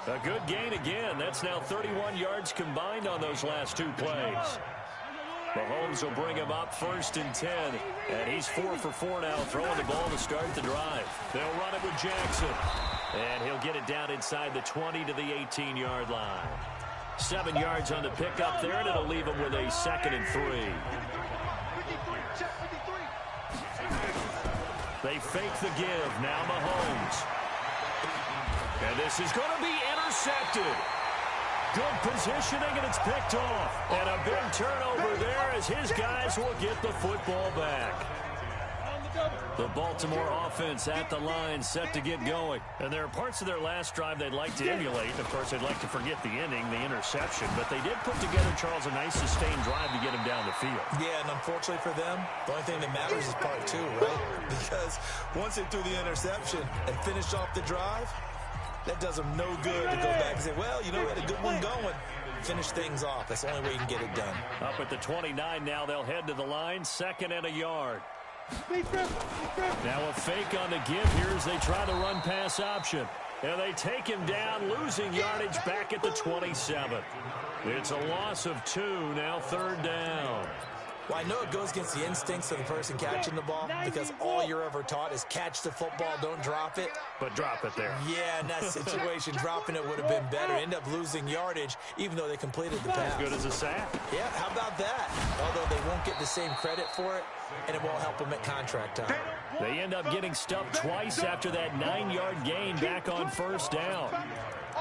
A good gain again. That's now 31 yards combined on those last 2 plays. Mahomes will bring him up 1st and 10. And he's 4 for 4 now, throwing the ball to start the drive. They'll run it with Jackson. And he'll get it down inside the 20 to the 18-yard line. 7 yards on the pickup there, and it'll leave him with a 2nd and 3. They fake the give. Now Mahomes. And this is going to be intercepted. Good positioning, and it's picked off. And a big turnover there as his guys will get the football back. The Baltimore offense at the line, set to get going. And there are parts of their last drive they'd like to emulate. Of course, they'd like to forget the ending, the interception. But they did put together, Charles, a nice sustained drive to get him down the field. Yeah, and unfortunately for them, the only thing that matters is part 2, right? Because once they threw the interception and finished off the drive, that does them no good to go back and say, well, you know, we had a good one going. Finish things off. That's the only way you can get it done. Up at the 29 now, they'll head to the line, 2nd and a yard. Now a fake on the give here as they try the run-pass option. And they take him down, losing yardage back at the 27. It's a loss of 2, now 3rd down. Well, I know it goes against the instincts of the person catching the ball because all you're ever taught is catch the football, don't drop it. But drop it there. Yeah, in that situation, dropping it would have been better. End up losing yardage, even though they completed the pass. As good as a sack. Yeah, how about that? Although they won't get the same credit for it, and it won't help them at contract time. They end up getting stuffed twice after that 9-yard gain back on 1st down.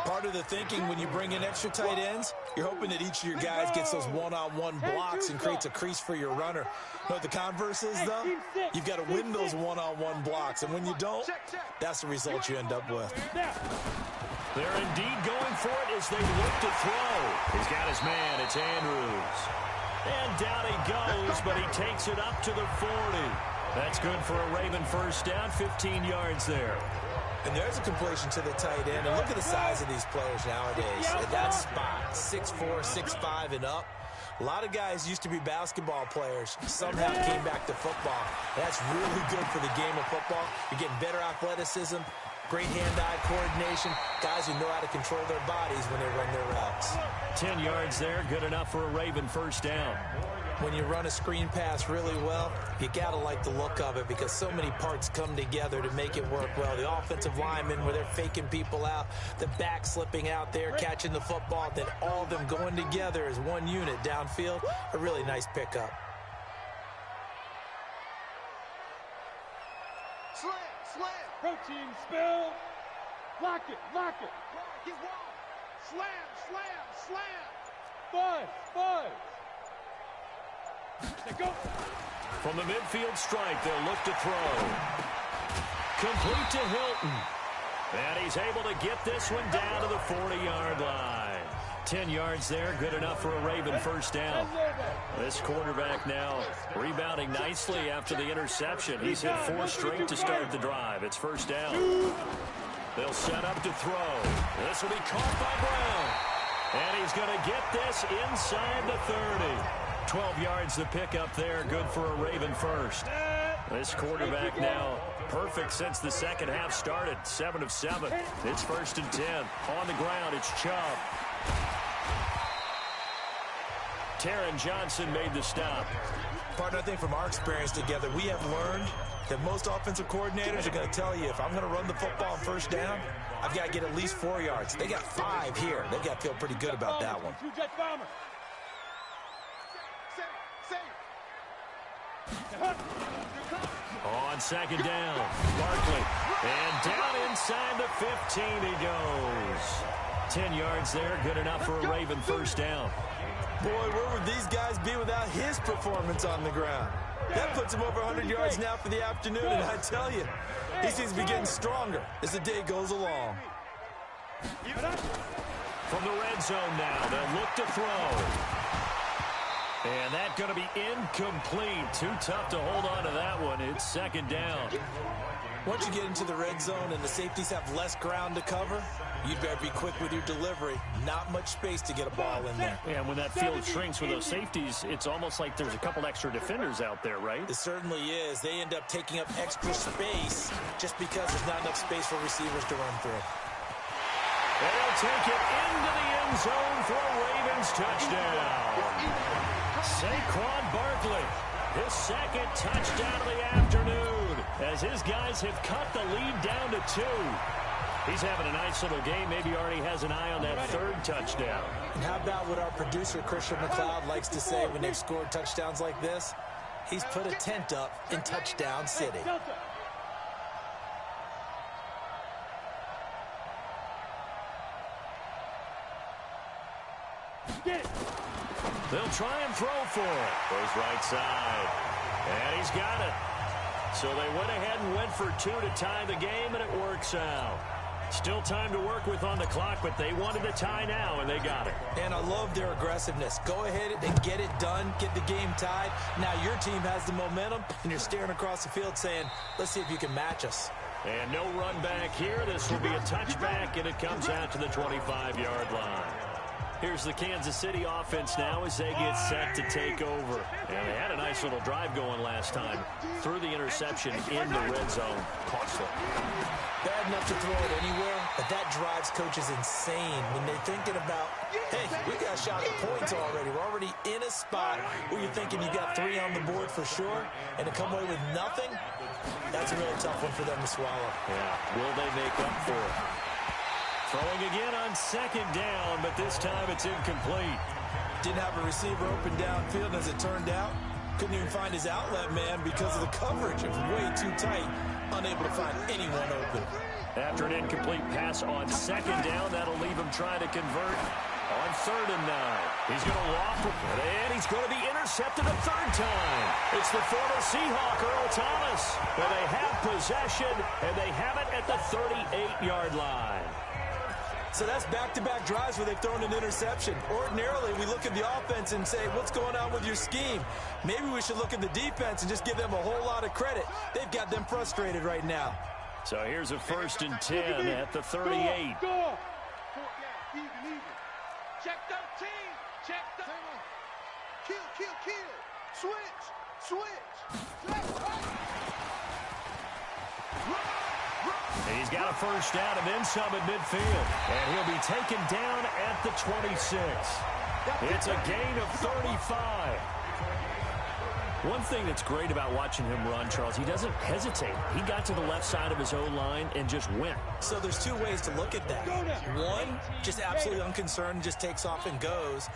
Part of the thinking when you bring in extra tight ends, you're hoping that each of your guys gets those one-on-one blocks and creates a crease for your runner. You know what the converse is, though? You've got to win those one-on-one blocks, and when you don't, that's the result you end up with. They're indeed going for it as they look to throw. He's got his man. It's Andrews. And down he goes, but he takes it up to the 40. That's good for a Raven first down, 15 yards there. And there's a completion to the tight end. And look at the size of these players nowadays. At that spot, 6'4", 6'5", and up. A lot of guys used to be basketball players, somehow came back to football. That's really good for the game of football. You're getting better athleticism, great hand-eye coordination, guys who know how to control their bodies when they run their routes. 10 yards there, good enough for a Raven first down. When you run a screen pass really well, you got to like the look of it because so many parts come together to make it work well. The offensive linemen, where they're faking people out, the back slipping out there, catching the football, then all of them going together as one unit downfield. A really nice pickup. Slam, slam. Protein spill. Lock it, lock it. Get wild. Slam, slam, slam. Buzz, buzz. They go. From the midfield stripe, they'll look to throw. Complete to Hilton. And he's able to get this one down to the 40-yard line. 10 yards there, good enough for a Raven first down. This quarterback now rebounding nicely after the interception. He's hit 4 straight to start the drive. It's first down. They'll set up to throw. This will be caught by Brown. And he's going to get this inside the 30. 12 yards the pickup there, good for a Raven first. This quarterback now perfect since the second half started, 7 of 7. It's first and 10. On the ground, it's Chubb. Taron Johnson made the stop. Partner, I think from our experience together, we have learned that most offensive coordinators are going to tell you, if I'm going to run the football on first down, I've got to get at least 4 yards. They got 5 here. They've got to feel pretty good about that one. On second down, Barkley. And down inside the 15 he goes. 10 yards there, good enough for a Raven first down. Boy, where would these guys be without his performance on the ground? That puts him over 100 yards now for the afternoon, and I tell you, he seems to be getting stronger as the day goes along. From the red zone now, they'll look to throw. And that's going to be incomplete. Too tough to hold on to that one. It's second down. Once you get into the red zone and the safeties have less ground to cover, you'd better be quick with your delivery. Not much space to get a ball in there. And when that field shrinks with those safeties, it's almost like there's a couple extra defenders out there, right? It certainly is. They end up taking up extra space just because there's not enough space for receivers to run through. They'll take it into the end zone for a Ravens touchdown. Saquon Barkley, his second touchdown of the afternoon, as his guys have cut the lead down to 2. He's having a nice little game. Maybe already has an eye on that third touchdown. And how about what our producer, Christian McLeod, likes to say when they've scored touchdowns like this? He's put a tent up in Touchdown City. Get it. They'll try and throw for it. Goes right side. And he's got it. So they went ahead and went for 2 to tie the game, and it works out. Still time to work with on the clock, but they wanted to tie now, and they got it. And I love their aggressiveness. Go ahead and get it done, get the game tied. Now your team has the momentum, and you're staring across the field saying, let's see if you can match us. And no run back here. This will be a touchback, and it comes out to the 25-yard line. Here's the Kansas City offense now as they get set to take over. And they had a nice little drive going last time. Threw the interception in the red zone. Costly. Bad enough to throw it anywhere, but that drives coaches insane when they're thinking about, hey, we got a shot at points already. We're already in a spot where you're thinking you got 3 on the board for sure, and to come away with nothing, that's a really tough one for them to swallow. Yeah, will they make up for it? Throwing again on second down, but this time it's incomplete. Didn't have a receiver open downfield, and as it turned out, couldn't even find his outlet man because of the coverage. It was way too tight, unable to find anyone open. After an incomplete pass on second down, that'll leave him trying to convert on 3rd and 9. He's going to loft it, and he's going to be intercepted a 3rd time. It's the former Seahawk, Earl Thomas. But they have possession, and they have it at the 38-yard line. So that's back-to-back drives where they've thrown an interception. Ordinarily, we look at the offense and say, what's going on with your scheme? Maybe we should look at the defense and just give them a whole lot of credit. They've got them frustrated right now. So here's a 1st and 10 at the 38. Go. Even. Check 13. Check 13. Kill. Switch. He's got a 1st down and then some at midfield. And he'll be taken down at the 26. It's a gain of 35. One thing that's great about watching him run, Charles, he doesn't hesitate. He got to the left side of his own line and just went. So there's two ways to look at that. One, just absolutely unconcerned, just takes off and goes.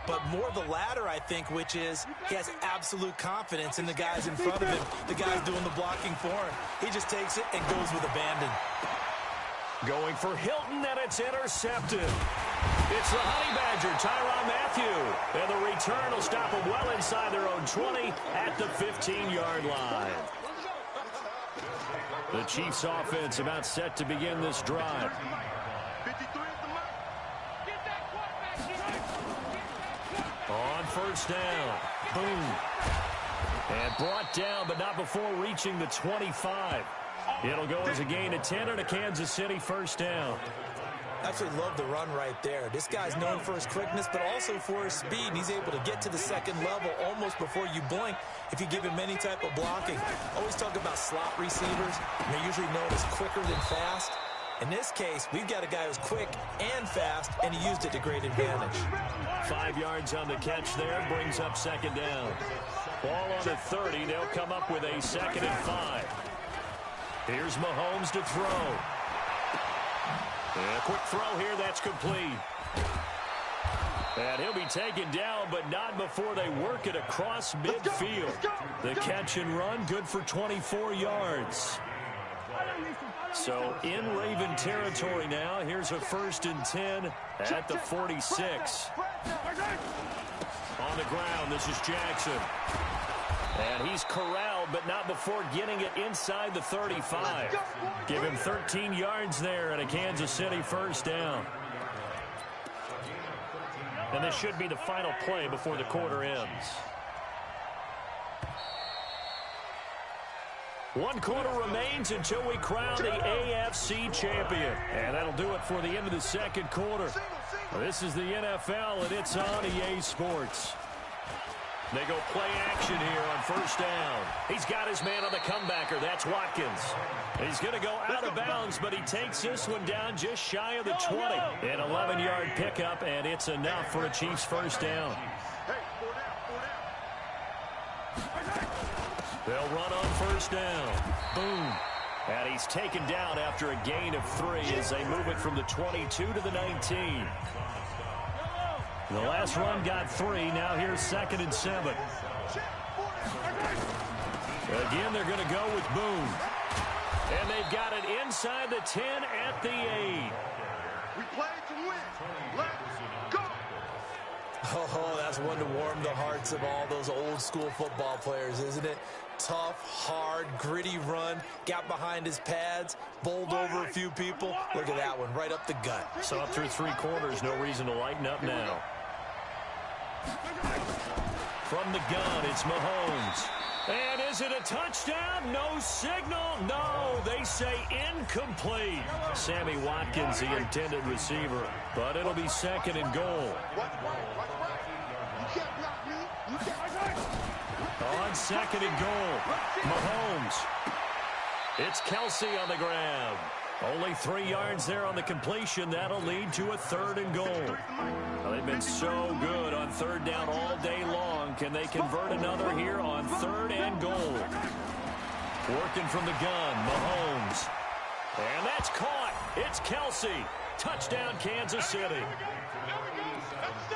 But more the latter, I think, which is he has absolute confidence in the guys in front of him, the guys doing the blocking for him. He just takes it and goes with abandon. Going for Hilton, and it's intercepted. It's the Honey Badger, Tyrann Mathieu. And the return will stop them well inside their own 20 at the 15-yard line. The Chiefs offense about set to begin this drive. On 1st down. Boom. And brought down, but not before reaching the 25. It'll go as a gain of 10 and a Kansas City 1st down. Absolutely love the run right there. This guy's known for his quickness, but also for his speed. And he's able to get to the 2nd level almost before you blink if you give him any type of blocking. Always talk about slot receivers, and they're usually known as quicker than fast. In this case, we've got a guy who's quick and fast, and he used it to great advantage. 5 yards on the catch there, brings up 2nd down. Ball on the 30, they'll come up with a 2nd and 5. Here's Mahomes to throw. And a quick throw here, that's complete. And he'll be taken down, but not before they work it across midfield. The catch and run, good for 24 yards. So in Raven territory now, here's a 1st and 10 at the 46. On the ground, this is Jackson. And he's corralled, but not before getting it inside the 35. Give him 13 yards there and a Kansas City 1st down. And this should be the final play before the quarter ends. 1 quarter remains until we crown the AFC champion. And that'll do it for the end of the 2nd quarter. This is the NFL, and it's on EA Sports. They go play action here on 1st down. He's got his man on the comebacker. That's Watkins. He's going to go out of bounds, but he takes this one down just shy of the 20. An 11-yard pickup, and it's enough for a Chiefs 1st down. They'll run on 1st down. Boom. And he's taken down after a gain of 3 as they move it from the 22 to the 19. The last run got 3. Now here's 2nd and 7. Again, they're going to go with Boone. And they've got it inside the 10 at the 8. We play to win. Let's go. Oh, that's one to warm the hearts of all those old school football players, isn't it? Tough, hard, gritty run. Got behind his pads, bowled over a few people. Look at that one, right up the gut. So up through 3 quarters, no reason to lighten up now. From the gun, it's Mahomes. And is it a touchdown? No signal. No, they say incomplete. Sammy Watkins, the intended receiver. But it'll be 2nd and goal. On 2nd and goal, Mahomes. It's Kelsey on the grab. Only 3 yards there on the completion. That'll lead to a 3rd and goal. Well, they've been so good on 3rd down all day long. Can they convert another here on 3rd and goal? Working from the gun, Mahomes. And that's caught. It's Kelsey. Touchdown, Kansas City.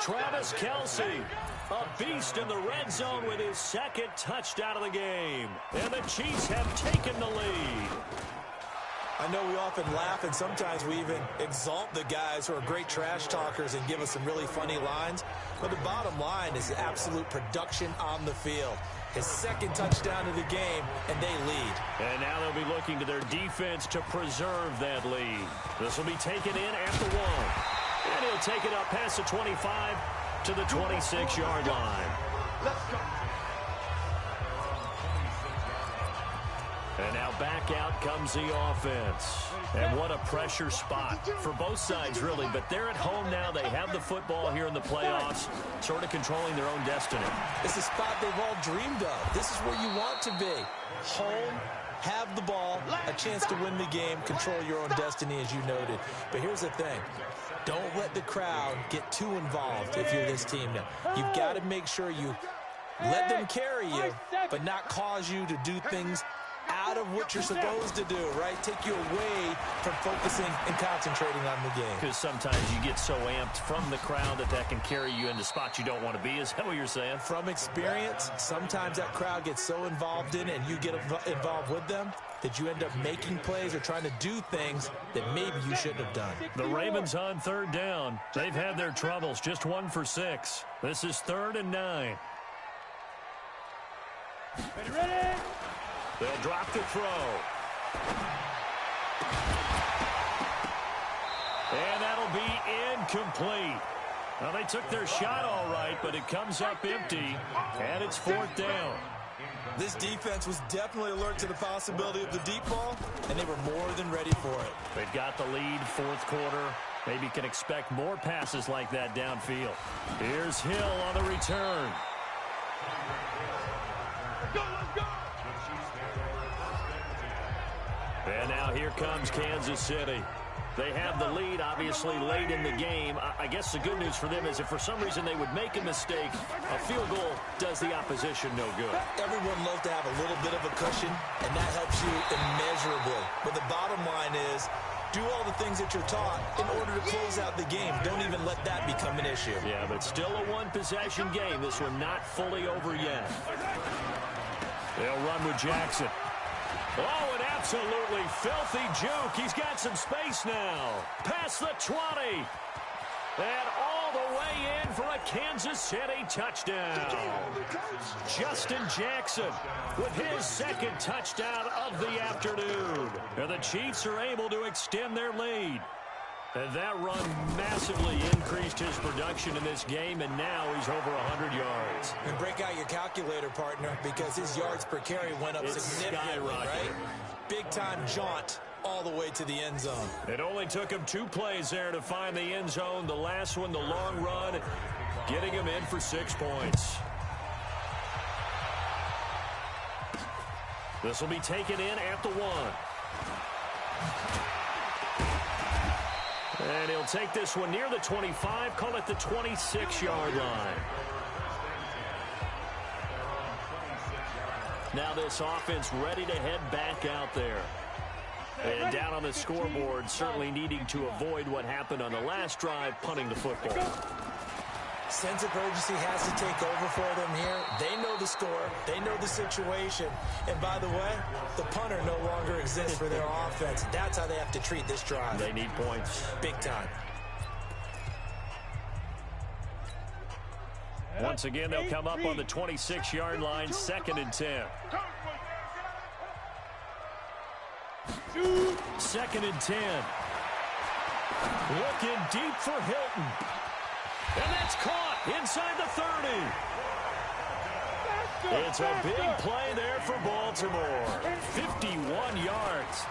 Travis Kelsey, a beast in the red zone with his 2nd touchdown of the game. And the Chiefs have taken the lead. I know we often laugh, and sometimes we even exalt the guys who are great trash talkers and give us some really funny lines. But the bottom line is absolute production on the field. His second touchdown of the game, and they lead. And now they'll be looking to their defense to preserve that lead. This will be taken in at the 1. And he'll take it up past the 25 to the 26-yard line. Let's go. And now back out comes the offense. And what a pressure spot for both sides, really. But they're at home now. They have the football here in the playoffs, sort of controlling their own destiny. It's a spot they've all dreamed of. This is where you want to be. Home, have the ball, a chance to win the game, control your own destiny, as you noted. But here's the thing. Don't let the crowd get too involved if you're this team now. You've got to make sure you let them carry you, but not cause you to do things out of what you're supposed to do, right? Take you away from focusing and concentrating on the game. Because sometimes you get so amped from the crowd that can carry you into spots you don't want to be. Is that what you're saying? From experience, sometimes that crowd gets so involved in it and you get involved with them that you end up making plays or trying to do things that maybe you shouldn't have done. The Ravens on 3rd down. They've had their troubles, just 1 for 6. This is 3rd and 9. Ready? They'll drop the throw. And that'll be incomplete. Well, they took their shot all right, but it comes up empty, and it's 4th down. This defense was definitely alert to the possibility of the deep ball, and they were more than ready for it. They've got the lead, 4th quarter. Maybe can expect more passes like that downfield. Here's Hill on the return. And now here comes Kansas City. They have the lead, obviously, late in the game. I guess the good news for them is if for some reason they would make a mistake, a field goal does the opposition no good. Everyone loves to have a little bit of a cushion, and that helps you immeasurably. But the bottom line is, do all the things that you're taught in order to close out the game. Don't even let that become an issue. Yeah, but still a one-possession game. This one not fully over yet. They'll run with Jackson. Oh, an absolutely filthy juke. He's got some space now. Past the 20. And all the way in for a Kansas City touchdown. Justin Jackson with his 2nd touchdown of the afternoon. And the Chiefs are able to extend their lead. And that run massively increased his production in this game, and now he's over 100 yards. And break out your calculator, partner, because his yards per carry went up significantly, right? Big-time jaunt all the way to the end zone. It only took him 2 plays there to find the end zone. The last one, the long run, getting him in for 6 points. This will be taken in at the 1. And he'll take this one near the 25, call it the 26-yard line. Now this offense ready to head back out there. And down on the scoreboard, certainly needing to avoid what happened on the last drive, punting the football. Sense of urgency has to take over for them here. They know the score. They know the situation. And by the way, the punter no longer exists for their offense. That's how they have to treat this drive. They need points. Big time. Once again, they'll come up on the 26-yard line, 2nd and 10. 2nd and 10. Looking deep for Hilton. And that's caught inside the 30. It's a big play there for Baltimore. 51 yards.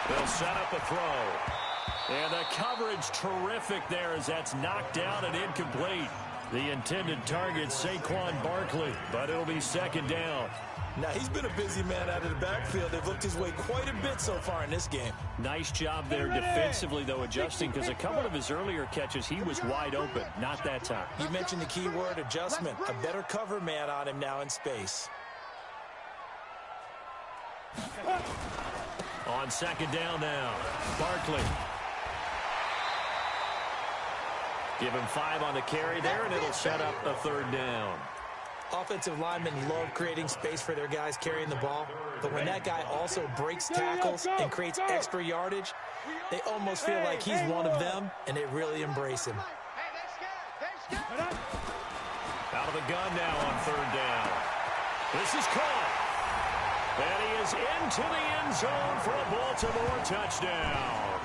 They'll set up a throw. And the coverage terrific there as that's knocked down and incomplete. The intended target, Saquon Barkley, but it'll be 2nd down. Now, he's been a busy man out of the backfield. They've looked his way quite a bit so far in this game. Nice job there defensively, though, adjusting, because a couple of his earlier catches, he was wide open. Not that time. You mentioned the key word, adjustment. A better cover man on him now in space. On 2nd down now, Barkley. Give him 5 on the carry there, and it'll set up a 3rd down. Offensive linemen love creating space for their guys carrying the ball, but when that guy also breaks tackles and creates extra yardage, they almost feel like he's one of them, and they really embrace him. Out of the gun now on third down. This is caught. And he is into the end zone for a Baltimore touchdown.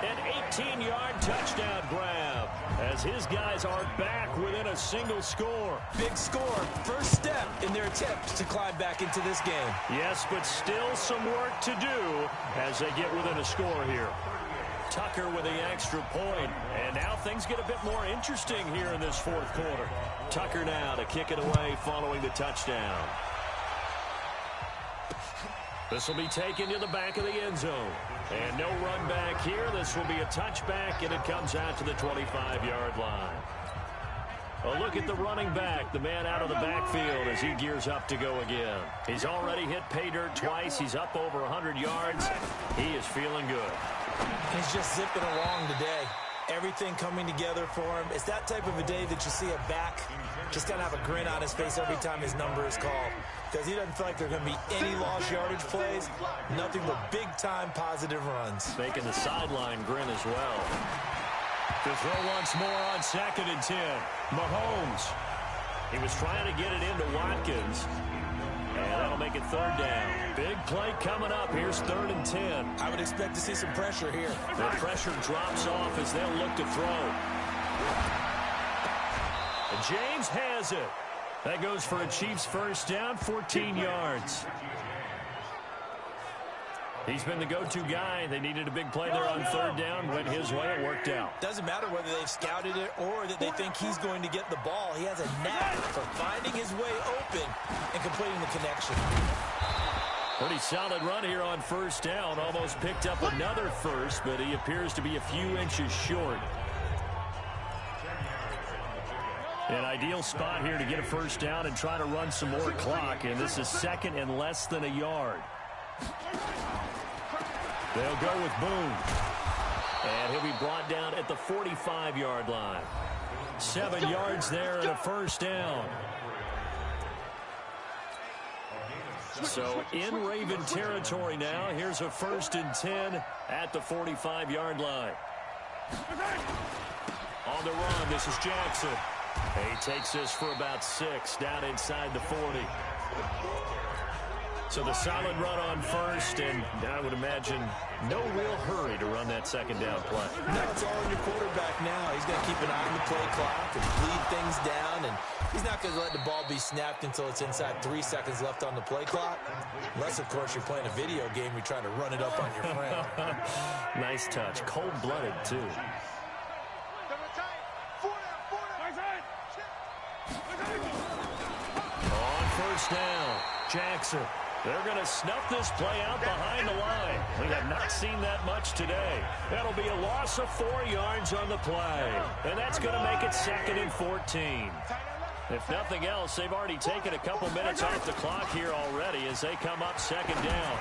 An 18-yard touchdown grab as his guys are back within a single score. Big score, first step in their attempt to climb back into this game. Yes, but still some work to do as they get within a score here. Tucker with the extra point, and now things get a bit more interesting here in this fourth quarter. Tucker now to kick it away following the touchdown. This will be taken to the back of the end zone. And no run back here. This will be a touchback, and it comes out to the 25-yard line. A look at the running back, the man out of the backfield as he gears up to go again. He's already hit pay dirt twice. He's up over 100 yards. He is feeling good. He's just zipping along today. Everything coming together for him. It's that type of a day that you see a back just kind of have a grin on his face every time his number is called. Because he doesn't feel like there are going to be any lost yardage plays. Nothing but big-time positive runs. Making the sideline grin as well. To throw once more on 2nd and 10. Mahomes. He was trying to get it into Watkins. And that'll make it third down. Big play coming up. Here's 3rd and 10. I would expect to see some pressure here. The pressure drops off as they'll look to throw. And James has it. That goes for a Chiefs first down, 14 yards. He's been the go-to guy. They needed a big play there on third down. Went his way. It worked out. Doesn't matter whether they've scouted it or that they think he's going to get the ball. He has a knack for finding his way open and completing the connection. Pretty solid run here on first down. Almost picked up another first, but he appears to be a few inches short. An ideal spot here to get a first down and try to run some more clock, and this is 2nd and less than a yard. They'll go with Boone. And he'll be brought down at the 45-yard line. 7 yards there and a first down. So in Raven territory now. Here's a 1st and 10 at the 45-yard line. On the run, this is Jackson. He takes this for about 6 down inside the 40. So the solid run on first, and I would imagine no real hurry to run that 2nd down play. No, it's all on your quarterback now. He's going to keep an eye on the play clock and lead things down, and he's not going to let the ball be snapped until it's inside 3 seconds left on the play clock. Unless, of course, you're playing a video game, you're trying to run it up on your friend. Nice touch. Cold-blooded, too. On first down, Jackson. They're going to snuff this play out behind the line. We have not seen that much today. That'll be a loss of 4 yards on the play. And that's going to make it 2nd and 14. If nothing else, they've already taken a couple minutes off the clock here already as they come up 2nd down.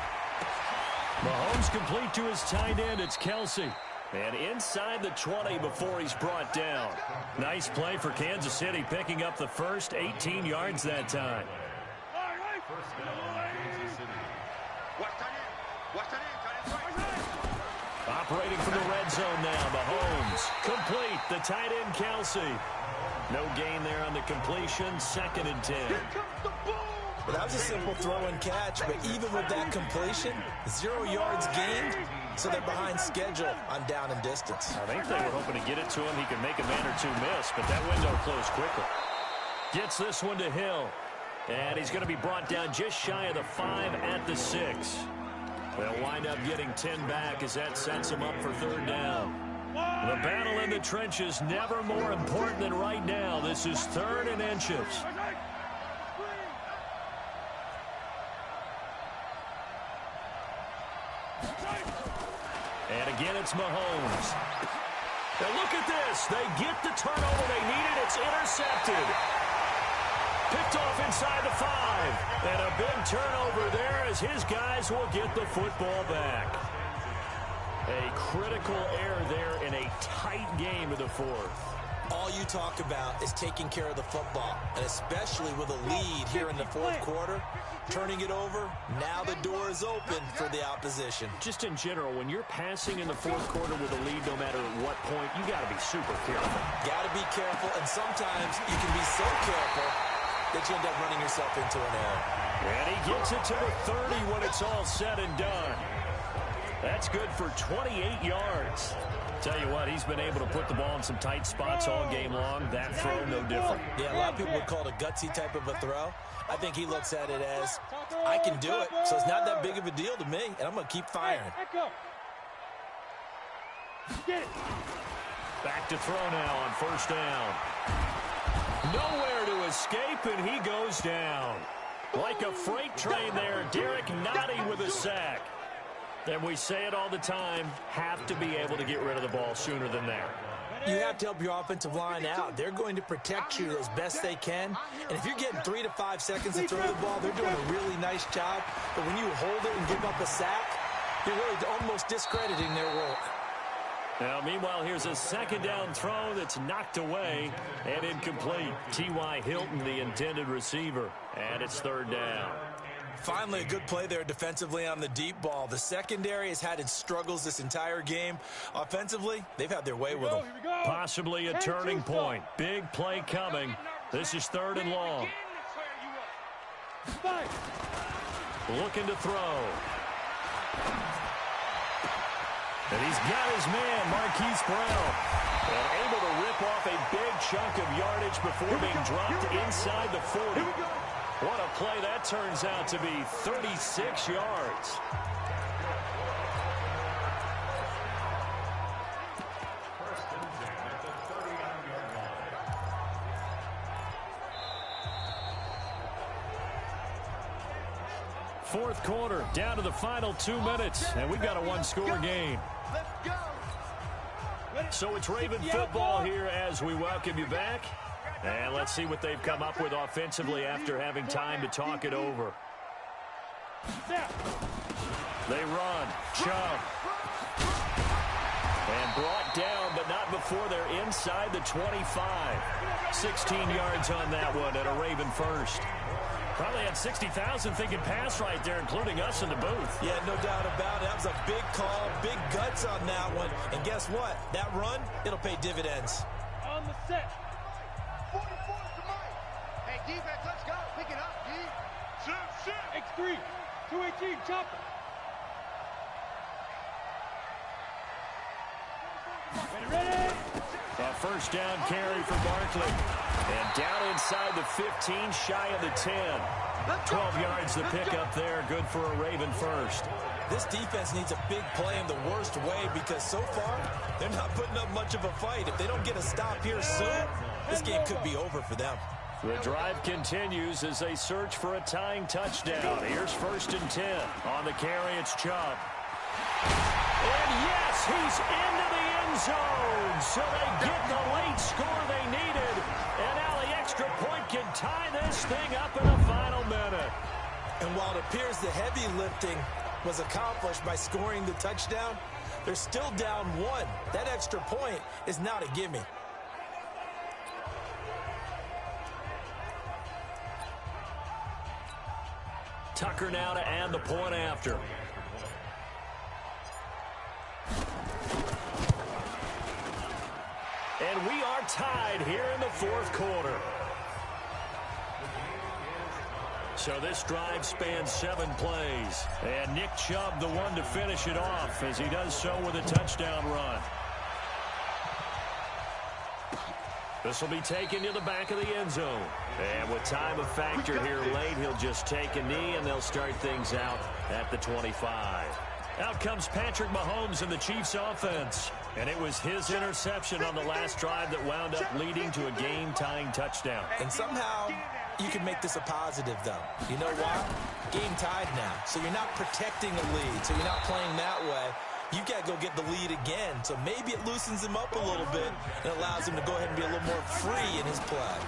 Mahomes complete to his tight end. It's Kelsey. And inside the 20 before he's brought down. Nice play for Kansas City, picking up the first 18 yards that time. Operating from the red zone now, Mahomes. Complete, the tight end Kelsey. No gain there on the completion, 2nd and 10. Well, that was a simple throw and catch, but even with that completion, 0 yards gained, so they're behind schedule on down and distance. I think they were hoping to get it to him. He could make a man or two miss, but that window closed quickly. Gets this one to Hill, and he's going to be brought down just shy of the 5 at the 6. They'll wind up getting 10 back as that sets him up for third down. The battle in the trenches never more important than right now. This is 3rd and inches. And again, it's Mahomes. Now look at this. They get the turnover they needed. It's intercepted. Picked off inside the 5. And a big turnover there as his guys will get the football back. A critical error there in a tight game of the 4th. All you talk about is taking care of the football, and especially with a lead here in the fourth quarter, turning it over, now the door is open for the opposition. Just in general, when you're passing in the fourth quarter with a lead, no matter at what point, you got to be super careful. Got to be careful, and sometimes you can be so careful that you end up running yourself into an error. And he gets it to the 30 when it's all said and done. That's good for 28 yards. Tell you what, he's been able to put the ball in some tight spots all game long. That throw, no different. Yeah, a lot of people would call it a gutsy type of a throw. I think he looks at it as, I can do it, so it's not that big of a deal to me, and I'm going to keep firing. Back to throw now on first down. Nowhere to escape, and he goes down. Like a freight train there, Derek Nottie with a sack. And we say it all the time, have to be able to get rid of the ball sooner than that. You have to help your offensive line out. They're going to protect you as best they can. And if you're getting 3 to 5 seconds to throw the ball, they're doing a really nice job. But when you hold it and give up a sack, you're really almost discrediting their work. Now, meanwhile, here's a second down throw that's knocked away and incomplete. T.Y. Hilton, the intended receiver, and it's third down. Finally, a good play there defensively on the deep ball. The secondary has had its struggles this entire game. Offensively, they've had their way with them. Possibly a turning point. Big play coming. This is third and long. Looking to throw. And he's got his man, Marquise Brown. And able to rip off a big chunk of yardage before being dropped inside the 40. What a play that turns out to be, 36 yards. Fourth quarter, down to the final 2 minutes, and we've got a one-score game. So it's Raven football here as we welcome you back. And let's see what they've come up with offensively after having time to talk it over. They run. Chubb. And brought down, but not before they're inside the 25. 16 yards on that one and a Raven first. Probably had 60,000 thinking pass right there, including us in the booth. Yeah, no doubt about it. That was a big call, big guts on that one. And guess what? That run, it'll pay dividends. On the set. 44 to Mike. Hey, defense, let's go. Pick it up, D. X3. 218, chopper. Ready? A first down carry for Barkley. And down inside the 15, shy of the 10. 12 yards the pickup there. Good for a Raven first. This defense needs a big play in the worst way because so far, they're not putting up much of a fight. If they don't get a stop here soon, this game could be over for them. The drive continues as they search for a tying touchdown. Here's first and 10. On the carry, it's Chubb. And yes, he's into the end zone. So they get the late score they needed. And now the extra point can tie this thing up in the final minute. And while it appears the heavy lifting was accomplished by scoring the touchdown, they're still down 1. That extra point is not a gimme. Tucker now to add the point after. And we are tied here in the fourth quarter. So this drive spans 7 plays. And Nick Chubb the one to finish it off as he does so with a touchdown run. This will be taken to the back of the end zone. And with time of factor here late, he'll just take a knee and they'll start things out at the 25. Out comes Patrick Mahomes in the Chiefs offense. And it was his interception on the last drive that wound up leading to a game-tying touchdown. And somehow you can make this a positive, though. You know why? Game tied now. So you're not protecting a lead. So you're not playing that way. You've got to go get the lead again. So maybe it loosens him up a little bit and allows him to go ahead and be a little more free in his play.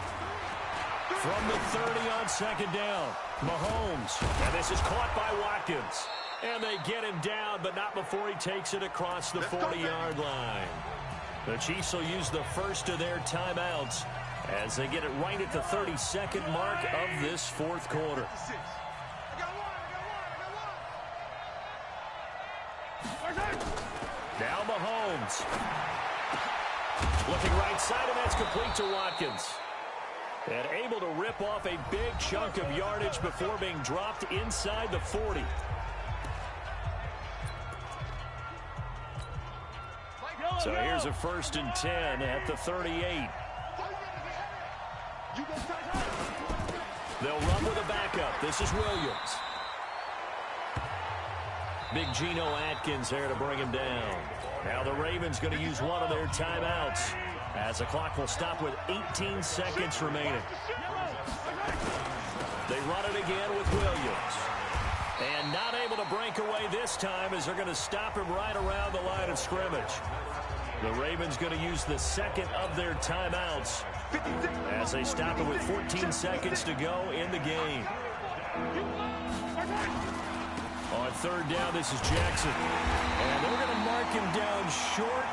From the 30 on second down, Mahomes. And this is caught by Watkins. And they get him down, but not before he takes it across the 40-yard line. The Chiefs will use the first of their timeouts as they get it right at the 32nd mark of this fourth quarter. Now Mahomes. Looking right side, and that's complete to Watkins. And able to rip off a big chunk of yardage before being dropped inside the 40. So here's a 1st and 10 at the 38. They'll run with a backup. This is Williams. Big Geno Atkins there to bring him down. Now the Ravens going to use one of their timeouts as the clock will stop with 18 seconds remaining. They run it again with Williams. And not able to break away this time as they're going to stop him right around the line of scrimmage. The Ravens going to use the second of their timeouts as they stop it with 14 seconds to go in the game. On 3rd down, this is Jackson. And they're going to mark him down short,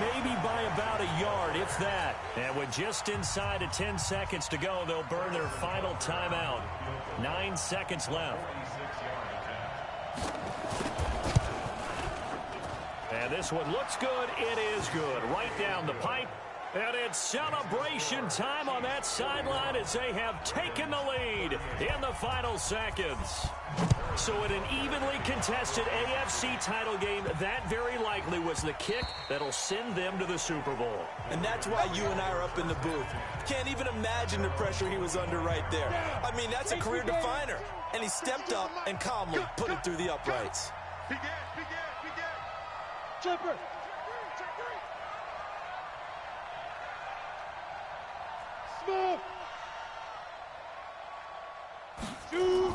maybe by about a yard, if that. And with just inside of 10 seconds to go, they'll burn their final timeout. 9 seconds left. And this one looks good. It is good. Right down the pipe. And it's celebration time on that sideline as they have taken the lead in the final seconds. So in an evenly contested AFC title game, that very likely was the kick that'll send them to the Super Bowl. And that's why you and I are up in the booth. Can't even imagine the pressure he was under right there. I mean, that's a career definer. And he stepped up and calmly put it through the uprights. Chipper. Smith. Shoot.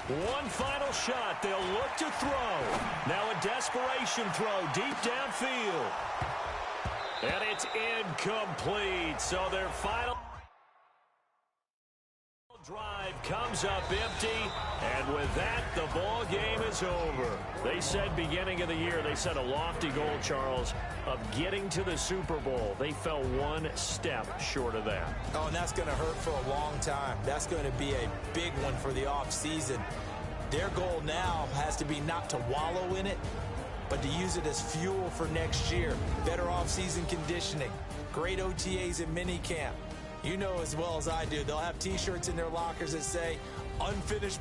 One final shot. They'll look to throw. Now a desperation throw deep downfield. And it's incomplete. So their final drive comes up empty. And with that, the ball game is over. They said beginning of the year, they set a lofty goal, Charles, of getting to the Super Bowl. They fell one step short of that. Oh, and that's going to hurt for a long time. That's going to be a big one for the offseason. Their goal now has to be not to wallow in it, but to use it as fuel for next year. Better offseason conditioning, great OTAs and minicamp. You know as well as I do, they'll have T-shirts in their lockers that say, unfinished